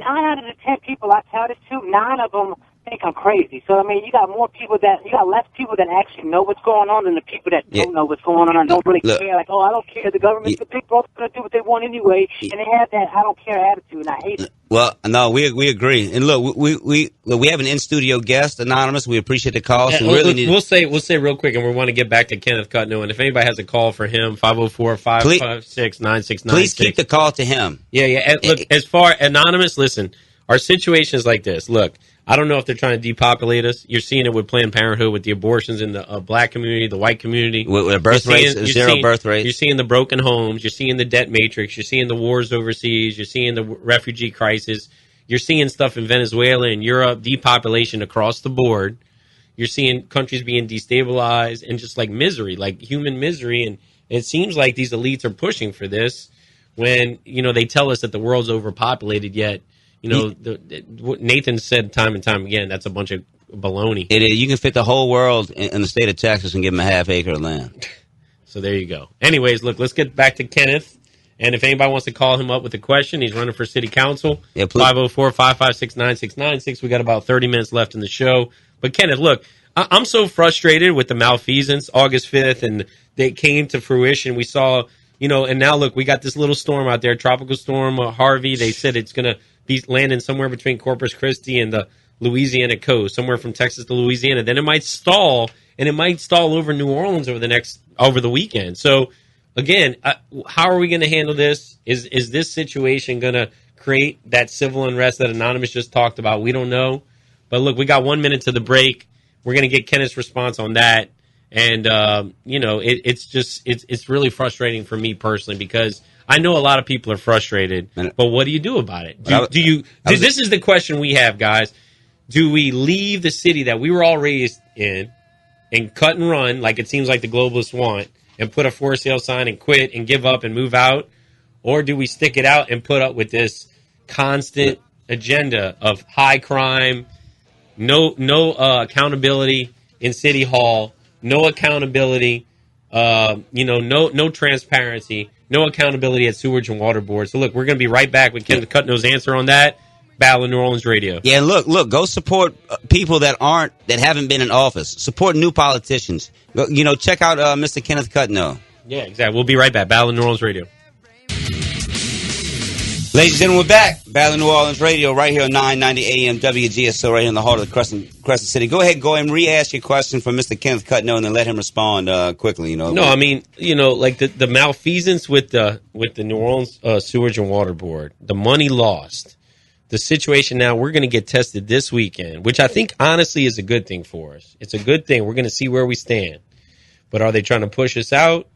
out of the 10 people I tell this to, 9 of them think I'm crazy. So I mean, you got less people that actually know what's going on than the people that don't know what's going on and don't really care. Like, oh, I don't care. The government's the people are going to do what they want anyway, and they have that I don't care attitude, and I hate it. Well, no, we agree. And look, we have an in studio guest, Anonymous. We appreciate the call. So we'll say real quick, and we want to get back to Kenneth Cutno. And if anybody has a call for him, 504-556-9696. Please keep the call to him. Yeah. And look, as far Anonymous, listen, our situation is like this. Look, I don't know if they're trying to depopulate us. You're seeing it with Planned Parenthood, with the abortions in the black community, the white community. With a birth rate, zero birth rate. You're seeing the broken homes. You're seeing the debt matrix. You're seeing the wars overseas. You're seeing the refugee crisis. You're seeing stuff in Venezuela and Europe, depopulation across the board. You're seeing countries being destabilized and just like misery, like human misery. And it seems like these elites are pushing for this when, you know, they tell us that the world's overpopulated, yet Nathan said time and time again, that's a bunch of baloney. It is. You can fit the whole world in the state of Texas and give them a half acre of land. So there you go. Anyways, look, let's get back to Kenneth. And if anybody wants to call him up with a question, he's running for city council. 504-556-9696. We got about 30 minutes left in the show. But Kenneth, look, I'm so frustrated with the malfeasance August 5th, and they came to fruition. We saw, you know, and now look, we got this little storm out there, tropical storm Harvey. They said it's going to be landing somewhere between Corpus Christi and the Louisiana coast, somewhere from Texas to Louisiana. Then it might stall, and it might stall over New Orleans over the weekend. So again, how are we going to handle this? Is this situation going to create that civil unrest that Anonymous just talked about? We don't know. But look, we got 1 minute to the break. We're going to get Kenneth's response on that. And, you know, it's really frustrating for me personally, because I know a lot of people are frustrated, but what do you do about it? This is the question we have, guys. Do we leave the city that we were all raised in and cut and run like it seems like the globalists want, and put a for sale sign and quit and give up and move out? Or do we stick it out and put up with this constant agenda of high crime, no accountability in City Hall, no accountability, no transparency, no accountability at Sewage and Water Board? So look, we're going to be right back with Kenneth Cutno's answer on that. Battle of New Orleans Radio. Yeah, look, go support people that haven't been in office. Support new politicians. Check out Mr. Kenneth Cutno. Yeah, exactly. We'll be right back. Battle of New Orleans Radio. Ladies and gentlemen, we're back. Battle of New Orleans Radio, right here on 990 AM WGSO, right here in the heart of the Crescent City. Go ahead, and re-ask your question for Mr. Kenneth Cutno, and then let him respond quickly. No, I mean, like the malfeasance with the New Orleans Sewage and Water Board, the money lost. The situation now, we're going to get tested this weekend, which I think honestly is a good thing for us. It's a good thing. We're going to see where we stand. But are they trying to push us out?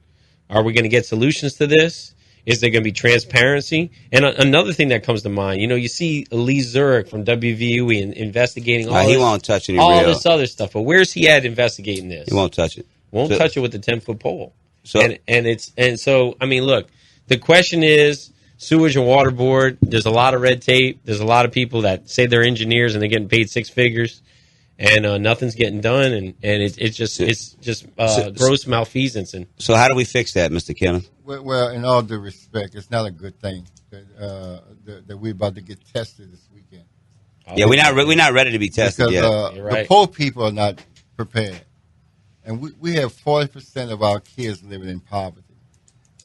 Are we going to get solutions to this? Is there going to be transparency? And another thing that comes to mind, you see Lee Zurich from WVUE investigating all he won't touch any all this other stuff. But where's he at investigating this? He won't touch it. Won't touch it with the 10-foot pole. So I mean, look, the question is, Sewage and Water Board, there's a lot of red tape. There's a lot of people that say they're engineers and they're getting paid six figures, and nothing's getting done, and it's just gross malfeasance. And so, how do we fix that, Mr. Kenneth? Well, in all due respect, it's not a good thing that we're about to get tested this weekend. Yeah, we're not ready to be tested yet. The poor people are not prepared, and we have 40% of our kids living in poverty.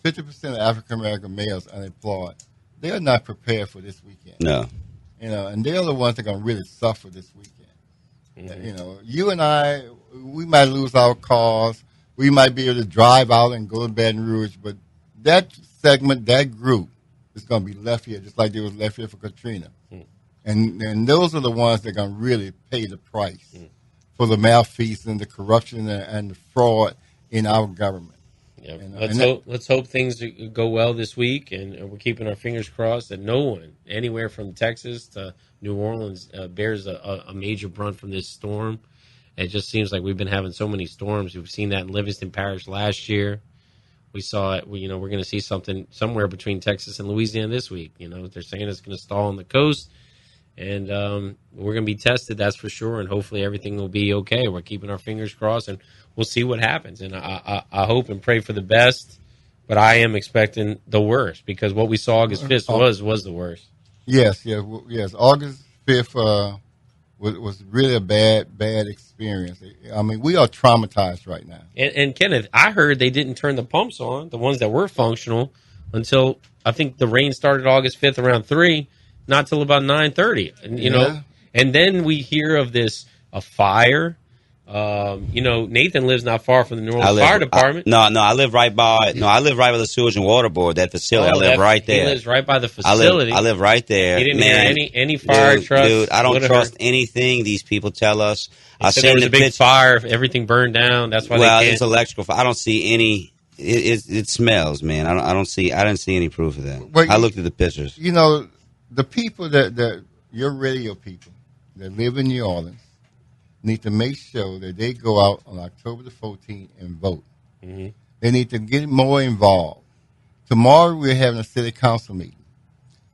50% of African American males unemployed. They are not prepared for this weekend. No. And they're the ones that are going to really suffer this weekend. Mm-hmm. You and I, we might lose our cars. We might be able to drive out and go to Baton Rouge, but that segment, that group, is going to be left here, just like they was left here for Katrina. Mm. And those are the ones that are going to really pay the price for the malfeasance, the corruption, and the fraud in our government. Yep. Let's hope things go well this week, and we're keeping our fingers crossed that no one, anywhere from Texas to New Orleans, bears a major brunt from this storm. It just seems like we've been having so many storms. We've seen that in Livingston Parish last year. We saw it. We're going to see something somewhere between Texas and Louisiana this week. They're saying it's going to stall on the coast, and we're going to be tested. That's for sure. And hopefully everything will be okay. We're keeping our fingers crossed, and we'll see what happens. And I hope and pray for the best, but I am expecting the worst because what we saw August 5th was the worst. Yes. August 5th was really a bad experience. I mean, we are traumatized right now. And Kenneth, I heard they didn't turn the pumps on, the ones that were functional, until I think the rain started August 5th around 3, not till about 9:30. And and then we hear of a fire. Nathan lives not far from the New Orleans Fire Department. I live right by the Sewage and Water Board, that facility. I live right there. He lives right by the facility. I live right there. He didn't hear any fire trucks. Dude, I don't trust anything these people tell us. I said there was a big fire, everything burned down. That's why they can't. It's electrical fire. I don't see any. It smells, man. I didn't see any proof of that. Well, I looked at the pictures. The people that your radio people that live in New Orleans need to make sure that they go out on October the 14th and vote. Mm-hmm. They need to get more involved. Tomorrow we're having a city council meeting.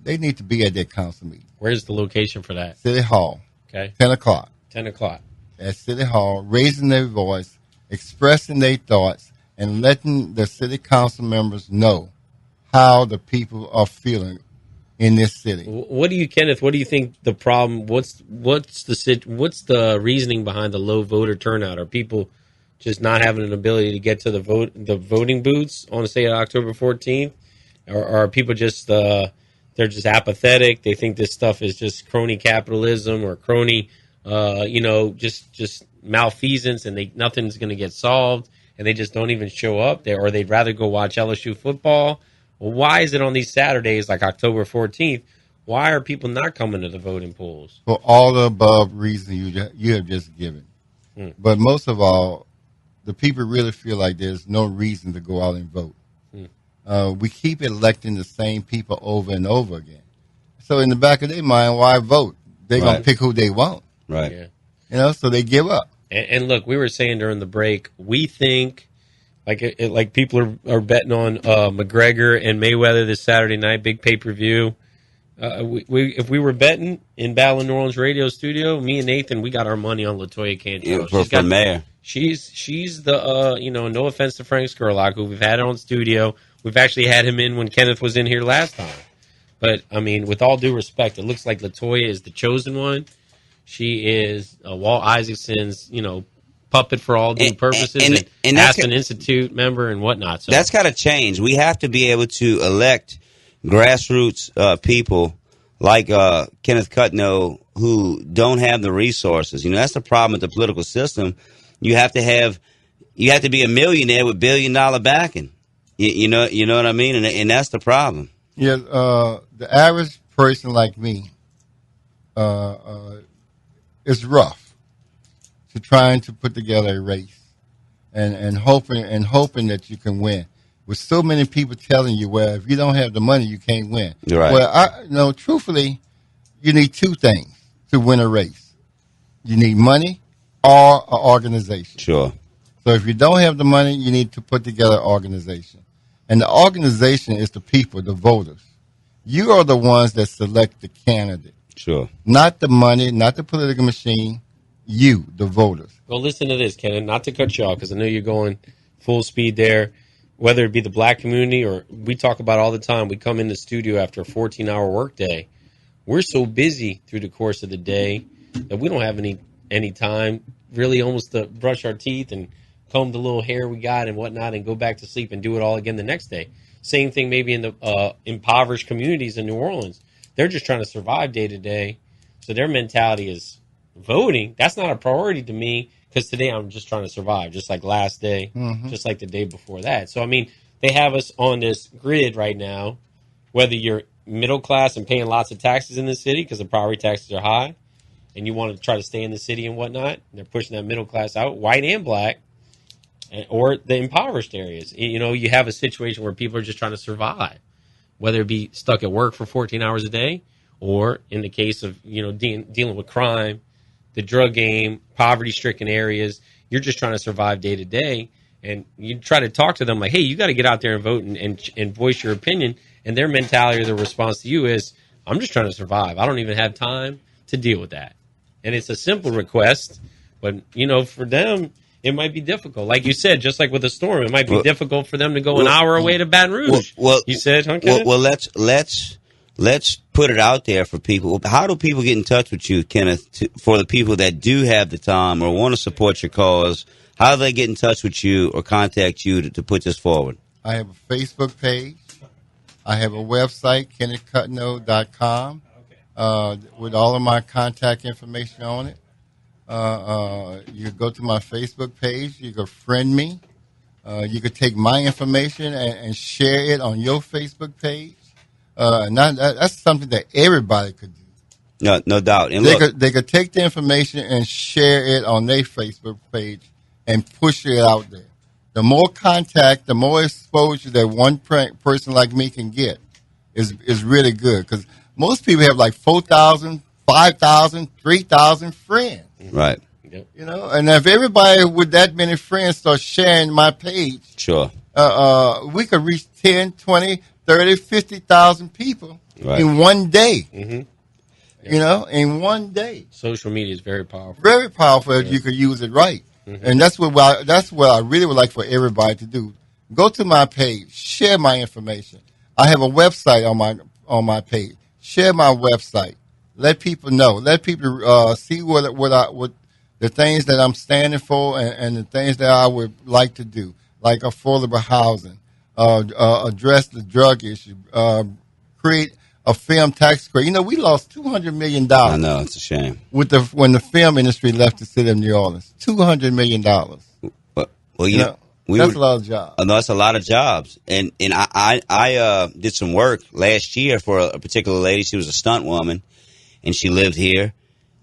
They need to be at that council meeting. Where's the location for that? City Hall. Okay. 10 o'clock. 10 o'clock. At City Hall, raising their voice, expressing their thoughts, and letting the city council members know how the people are feeling in this city. What do you, Kenneth? What do you think the problem? What's the reasoning behind the low voter turnout? Are people just not having an ability to get to the voting booths on, say, October 14th, or are people just they're just apathetic? They think this stuff is just crony capitalism or crony, just malfeasance, and nothing's going to get solved, and they just don't even show up there, or they'd rather go watch LSU football. Well, why is it on these Saturdays like October 14th? Why are people not coming to the voting polls? For all the above reasons you have just given. But most of all, the people really feel like there's no reason to go out and vote. We keep electing the same people over and over again. So in the back of their mind, why vote? They're going to pick who they want. Right. Yeah. So they give up. And look, we were saying during the break, we think like people are betting on McGregor and Mayweather this Saturday night, big pay-per-view. If we were betting in Battle of New Orleans radio studio, me and Nathan, we got our money on LaToya Cantrell. For mayor. She's the no offense to Frank Skurlock, who we've had on studio. We've actually had him in when Kenneth was in here last time. But I mean, with all due respect, it looks like LaToya is the chosen one. She is Walt Isaacson's, puppet for all due purposes, and Aspen Institute member and whatnot. So that's got to change. We have to be able to elect grassroots people like Kenneth Cutno who don't have the resources. That's the problem with the political system. You have to be a millionaire with $1 billion backing. You know what I mean? And that's the problem. Yeah, the average person like me is rough to trying to put together a race and hoping that you can win. With so many people telling you, well, if you don't have the money, you can't win. Right. Well, truthfully, you need two things to win a race. You need money or an organization. Sure. So if you don't have the money, you need to put together an organization. And the organization is the people, the voters. You are the ones that select the candidate. Sure. Not the money, not the political machine. You, the voters. Well, listen to this, Ken, not to cut you off, because I know you're going full speed there. Whether it be the black community or we talk about all the time, we come in the studio after a 14-hour workday. We're so busy through the course of the day that we don't have any time really almost to brush our teeth and comb the little hair we got and whatnot and go back to sleep and do it all again the next day. Same thing maybe in the impoverished communities in New Orleans. They're just trying to survive day to day. So their mentality is voting. That's not a priority to me because today I'm just trying to survive, just like last day, just like the day before that. So, I mean, they have us on this grid right now, whether you're middle class and paying lots of taxes in the city because the property taxes are high and you want to try to stay in the city and whatnot, and they're pushing that middle class out, white and black, or the impoverished areas. You have a situation where people are just trying to survive, whether it be stuck at work for 14 hours a day or in the case of, dealing with crime, the drug game, poverty-stricken areas. You're just trying to survive day to day. And you try to talk to them like, hey, you got to get out there and vote and voice your opinion. And their mentality or their response to you is, I'm just trying to survive. I don't even have time to deal with that. And it's a simple request, but, for them, it might be difficult. Like you said, just like with a storm, it might be difficult for them to go an hour away to Baton Rouge. You said, huh, Kenneth? Well, let's put it out there for people. How do people get in touch with you, Kenneth, for the people that do have the time or want to support your cause? How do they get in touch with you or contact you to put this forward? I have a Facebook page. I have a website, KennethCutno.com, with all of my contact information on it. You go to my Facebook page. You can friend me. You could take my information and share it on your Facebook page. That's something that everybody could do. No doubt. And they could take the information and share it on their Facebook page and push it out there. The more contact, the more exposure that one person like me can get is really good. Because most people have like 4,000, 5,000, 3,000 friends. Right. And if everybody with that many friends start sharing my page, sure, we could reach 10, 20, 30, 50,000 people in one day. Mm-hmm. In one day. Social media is very powerful. Very powerful if you could use it right. Mm-hmm. And that's what I really would like for everybody to do. Go to my page, share my information. I have a website on my page. Share my website. Let people know. Let people see what the things that I'm standing for and the things that I would like to do, like affordable housing, address the drug issue, create a film tax credit. We lost $200 million. I know, it's a shame. When the film industry left the city of New Orleans, $200 million. That's a lot of jobs. No, that's a lot of jobs. And I did some work last year for a particular lady. She was a stunt woman, and she lived here.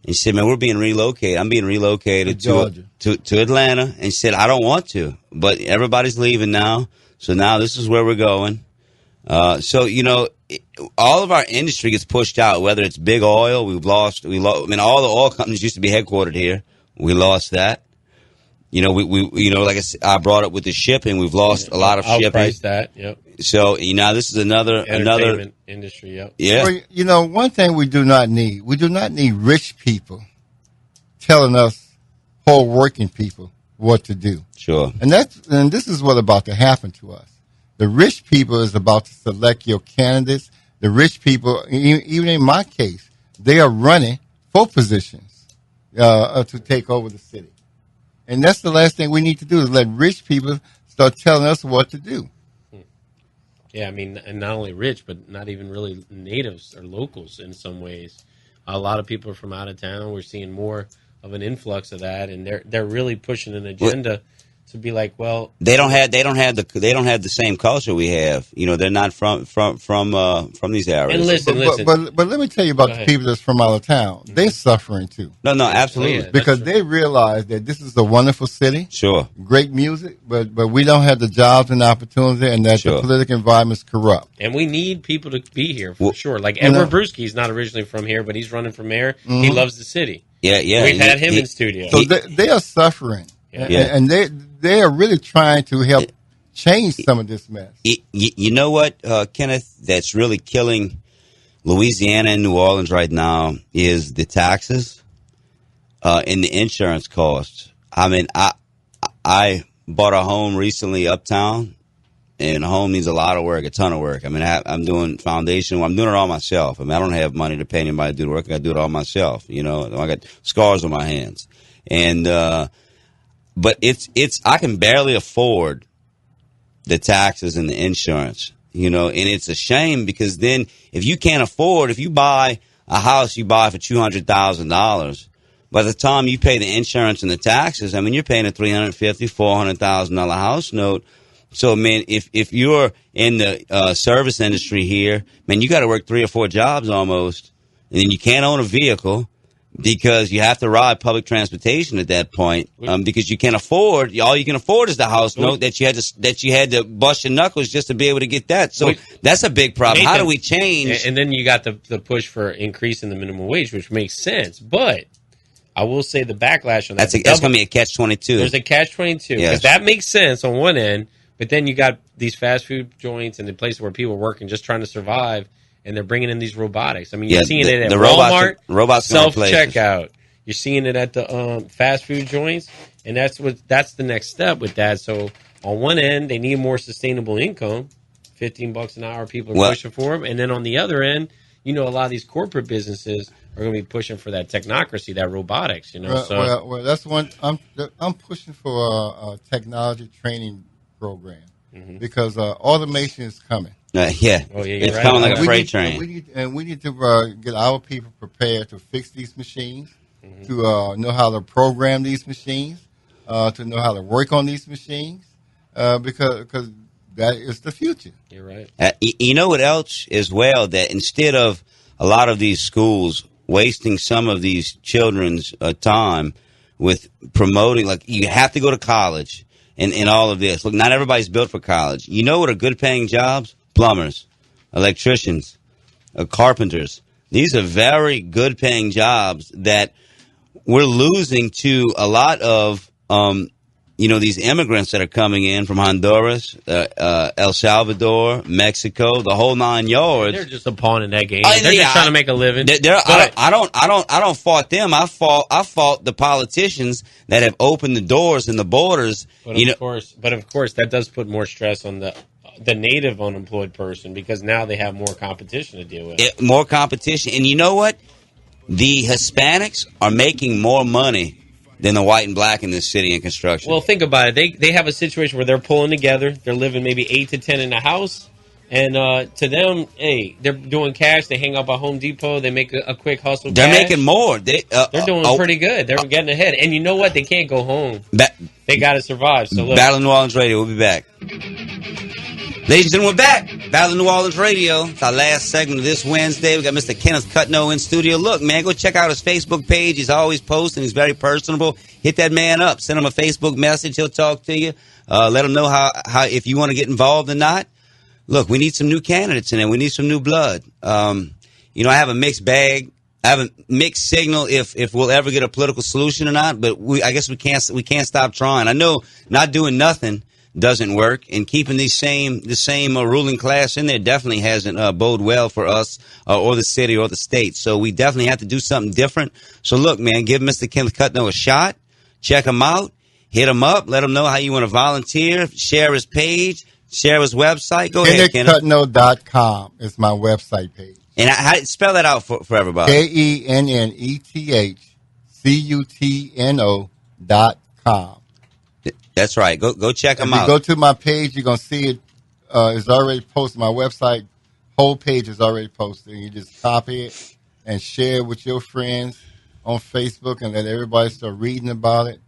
And she said, man, we're being relocated. I'm being relocated to Atlanta. And she said, I don't want to, but everybody's leaving now. So now this is where we're going. All of our industry gets pushed out, whether it's big oil. All the oil companies used to be headquartered here. We lost that. Like I brought up with the shipping, we've lost a lot of shipping. Outpriced that, yep. So, this is another industry, yep. Yeah. Well, one thing we do not need rich people telling us poor working people what to do. Sure. And this is what's about to happen to us. The rich people is about to select your candidates. The rich people, even in my case, they are running for positions to take over the city. And that's the last thing we need to do is let rich people start telling us what to do. Yeah, and not only rich, but not even really natives or locals in some ways. A lot of people are from out of town. We're seeing more of an influx of that, and they're really pushing an agenda to be like, well, they don't have the same culture we have. They're not from these areas. And listen. But let me tell you about the people that's from out of town. Mm-hmm. They're suffering too. No, absolutely. Yeah, because they realize that this is a wonderful city. Sure. Great music, but we don't have the jobs and opportunity, and that the political environment is corrupt. And we need people to be here for sure. Like Edward Brusky's not originally from here, but he's running for mayor. Mm-hmm. He loves the city. Yeah. We've had him in studio. So they are suffering. Yeah. And they are really trying to help change some of this mess. You know what, Kenneth, that's really killing Louisiana and New Orleans right now is the taxes and the insurance costs. I bought a home recently uptown, and a home needs a lot of work, a ton of work. I'm doing foundation. I'm doing it all myself. I don't have money to pay anybody to do the work. I got to do it all myself. I got scars on my hands. And but I can barely afford the taxes and the insurance, and it's a shame because then if you buy a house you buy for $200,000, by the time you pay the insurance and the taxes, you're paying a $350,000, $400,000 house note. So, man, if you're in the service industry here, man, you got to work 3 or 4 jobs almost, and then you can't own a vehicle. Because you have to ride public transportation at that point, because you can't afford. All you can afford is the house note that you had to bust your knuckles just to be able to get that. So that's a big problem. How do we change? And then you got the push for increasing the minimum wage, which makes sense. But I will say the backlash on that. That's going to be a catch-22. There's a catch-22 because Yes. that makes sense on one end, but then you got these fast food joints and the places where people are working just trying to survive, and they're bringing in these robotics. I mean, you're seeing it at Walmart, robots self-checkout. You're seeing it at the fast food joints, and that's the next step with that. So on one end, they need more sustainable income, $15 an hour. People are pushing for them, and then on the other end, a lot of these corporate businesses are going to be pushing for that technocracy, that robotics. Well, that's one. I'm pushing for a technology training program because automation is coming. It's coming like a freight train. We need to get our people prepared to fix these machines, to know how to program these machines, to know how to work on these machines, because that is the future. You're right. You know what else as well? That instead of a lot of these schools wasting some of these children's time with promoting, like you have to go to college and all of this. Look, not everybody's built for college. You know what are good paying jobs? Plumbers, electricians, carpenters. These are very good paying jobs that we're losing to a lot of, these immigrants that are coming in from Honduras, El Salvador, Mexico, the whole 9 yards. They're just a pawn in that game. They're just trying to make a living. I don't fault them. I fault the politicians that have opened the doors and the borders. But of course, that does put more stress on the native unemployed person because now they have more competition to deal with. More competition, and you know what? The Hispanics are making more money than the white and black in this city in construction. Well, think about it. They have a situation where they're pulling together. They're living maybe 8 to 10 in a house. And to them, hey, they're doing cash. They hang up at Home Depot. They make a quick hustle. They're cash. making more. They're doing pretty good. They're getting ahead. And you know what? They can't go home. They got to survive. So look. Battle of New Orleans Radio. We'll be back. Ladies and gentlemen, we're back. Battle of New Orleans Radio. It's our last segment of this Wednesday. We got Mr. Kenneth Cutno in studio. Look, man, go check out his Facebook page. He's always posting. He's very personable. Hit that man up. Send him a Facebook message. He'll talk to you. Let him know how if you want to get involved or not. Look, we need some new candidates in there. We need some new blood. I have a mixed bag. I have a mixed signal if we'll ever get a political solution or not. But I guess we can't stop trying. I know not doing nothing doesn't work, and keeping the same ruling class in there definitely hasn't bode well for us or the city or the state. So we definitely have to do something different. So look, man, give Mr. Kenneth Cutno a shot. Check him out. Hit him up. Let him know how you want to volunteer. Share his page. Share his website. Go ahead, Kenneth. KennethCutno.com is my website page. And spell that out for everybody. KennethCutno.com. That's right. Go check them out. If you go to my page, you're going to see it. It's already posted. My website whole page is already posted. You just copy it and share it with your friends on Facebook and let everybody start reading about it.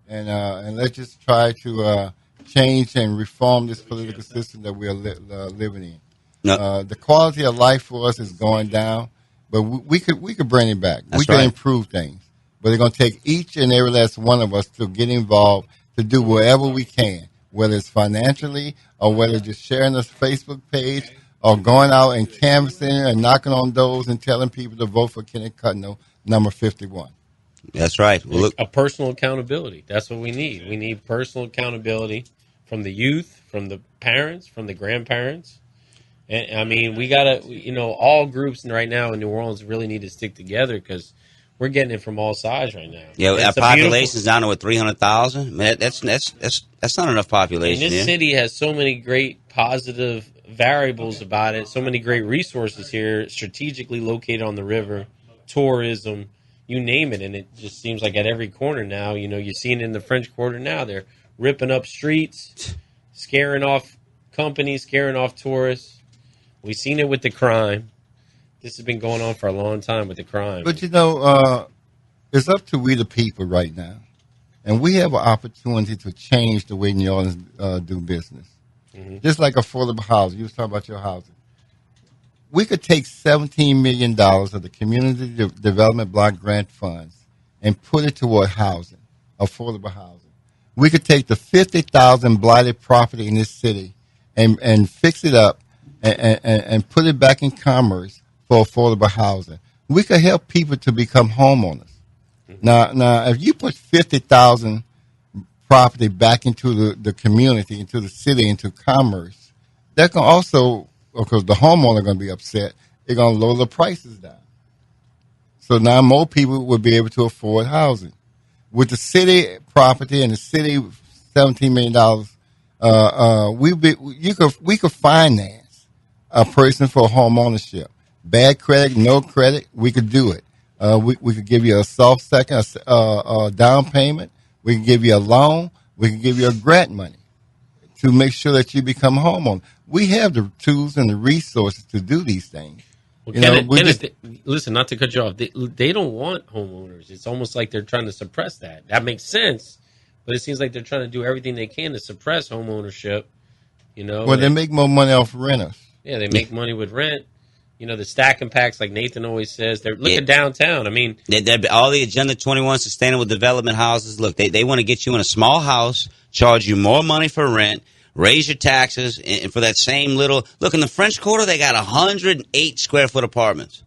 And let's just try to change and reform this political system that we are living in. No. The quality of life for us is going down, but we could bring it back. That's we can right. improve things. But it's going to take each and every last one of us to get involved, to do whatever we can, whether it's financially or whether it's just sharing a Facebook page or going out and canvassing and knocking on doors and telling people to vote for Kenneth Cutno, number 51. That's right. Well, look, a personal accountability. That's what we need. We need personal accountability from the youth, from the parents, from the grandparents. And I mean, we got to, all groups right now in New Orleans really need to stick together because we're getting it from all sides right now. Yeah, our population is down to 300,000. Man, that's not enough population. And this city has so many great positive variables about it. So many great resources here, strategically located on the river, tourism, you name it. And it just seems like at every corner now, you're seeing it in the French Quarter now. They're ripping up streets, scaring off companies, scaring off tourists. We've seen it with the crime. This has been going on for a long time with the crime. But, it's up to we the people right now. And we have an opportunity to change the way New Orleans do business. Mm-hmm. Just like affordable housing. You was talking about your housing. We could take $17 million of the Community Development Block Grant funds and put it toward housing, affordable housing. We could take the 50,000 blighted property in this city and fix it up and put it back in commerce for affordable housing. We could help people to become homeowners. Now, if you put 50,000 property back into the community, into the city, into commerce, that can also, because the homeowner going to be upset, they're going to lower the prices down. So now more people will be able to afford housing. With the city property and the city $17 million, we could finance a person for home ownership. Bad credit, no credit, we could do it. We could give you a soft second, a down payment. We can give you a loan. We can give you a grant money to make sure that you become a homeowner. We have the tools and the resources to do these things. Well, Kenneth, listen, not to cut you off. They don't want homeowners. It's almost like they're trying to suppress that. That makes sense, but it seems like they're trying to do everything they can to suppress home ownership. Well, they make more money off renters. Yeah, they make money with rent. The stacking packs, like Nathan always says, they're looking downtown. I mean, all the Agenda 21 sustainable development houses, look, they want to get you in a small house, charge you more money for rent, raise your taxes, and for that same little, look, in the French Quarter, they got 108 square foot apartments.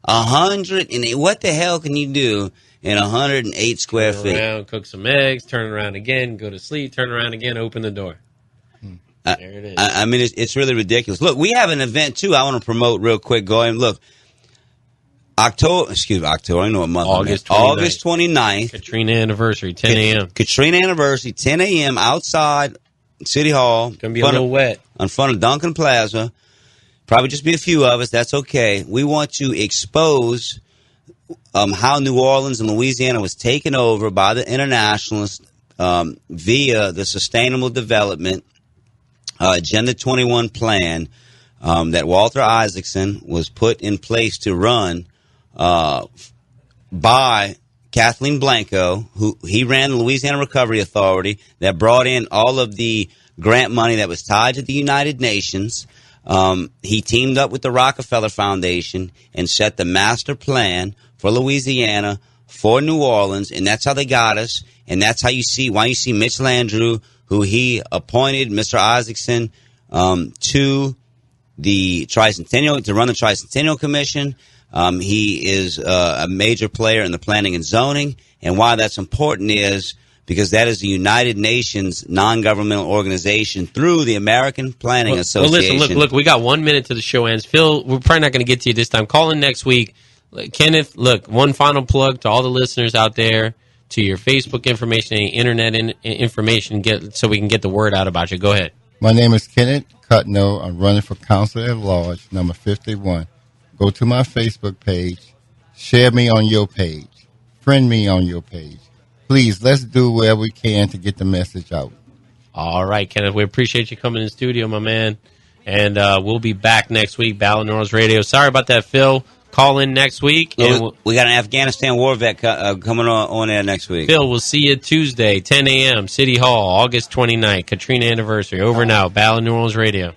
100, and what the hell can you do in 108 square feet? Around, cook some eggs, turn around again, go to sleep, turn around again, open the door. There it is. I mean, it's really ridiculous. Look, we have an event, too, I want to promote real quick. Look, October, I know what month. August 29th. Katrina anniversary, 10 a.m. Katrina anniversary, 10 a.m. outside City Hall. Going to be a little wet. In front of Duncan Plaza. Probably just be a few of us. That's okay. We want to expose how New Orleans and Louisiana was taken over by the internationalists via the Sustainable Development Agenda 21 plan that Walter Isaacson was put in place to run by Kathleen Blanco, who he ran the Louisiana Recovery Authority that brought in all of the grant money that was tied to the United Nations. He teamed up with the Rockefeller Foundation and set the master plan for Louisiana, for New Orleans, and that's how they got us. And that's how you see Mitch Landrieu, who he appointed, Mr. Isaacson, to the Tricentennial, to run the Tricentennial Commission. He is a major player in the planning and zoning. And why that's important is because that is the United Nations non-governmental organization through the American Planning Association. Well, listen, look, we got 1 minute to the show ends. Phil, we're probably not going to get to you this time. Call in next week. Kenneth, look, one final plug to all the listeners out there, to your Facebook information, any internet information, so we can get the word out about you. Go ahead. My name is Kenneth Cutno. I'm running for council at large, number 51. Go to my Facebook page. Share me on your page. Friend me on your page. Please, let's do whatever we can to get the message out. All right, Kenneth. We appreciate you coming in the studio, my man. And we'll be back next week, Battle of New Orleans Radio. Sorry about that, Phil. Call in next week. And we got an Afghanistan war vet coming on there next week. Phil, we'll see you Tuesday, 10 a.m., City Hall, August 29th, Katrina anniversary. Over now, Battle of New Orleans Radio.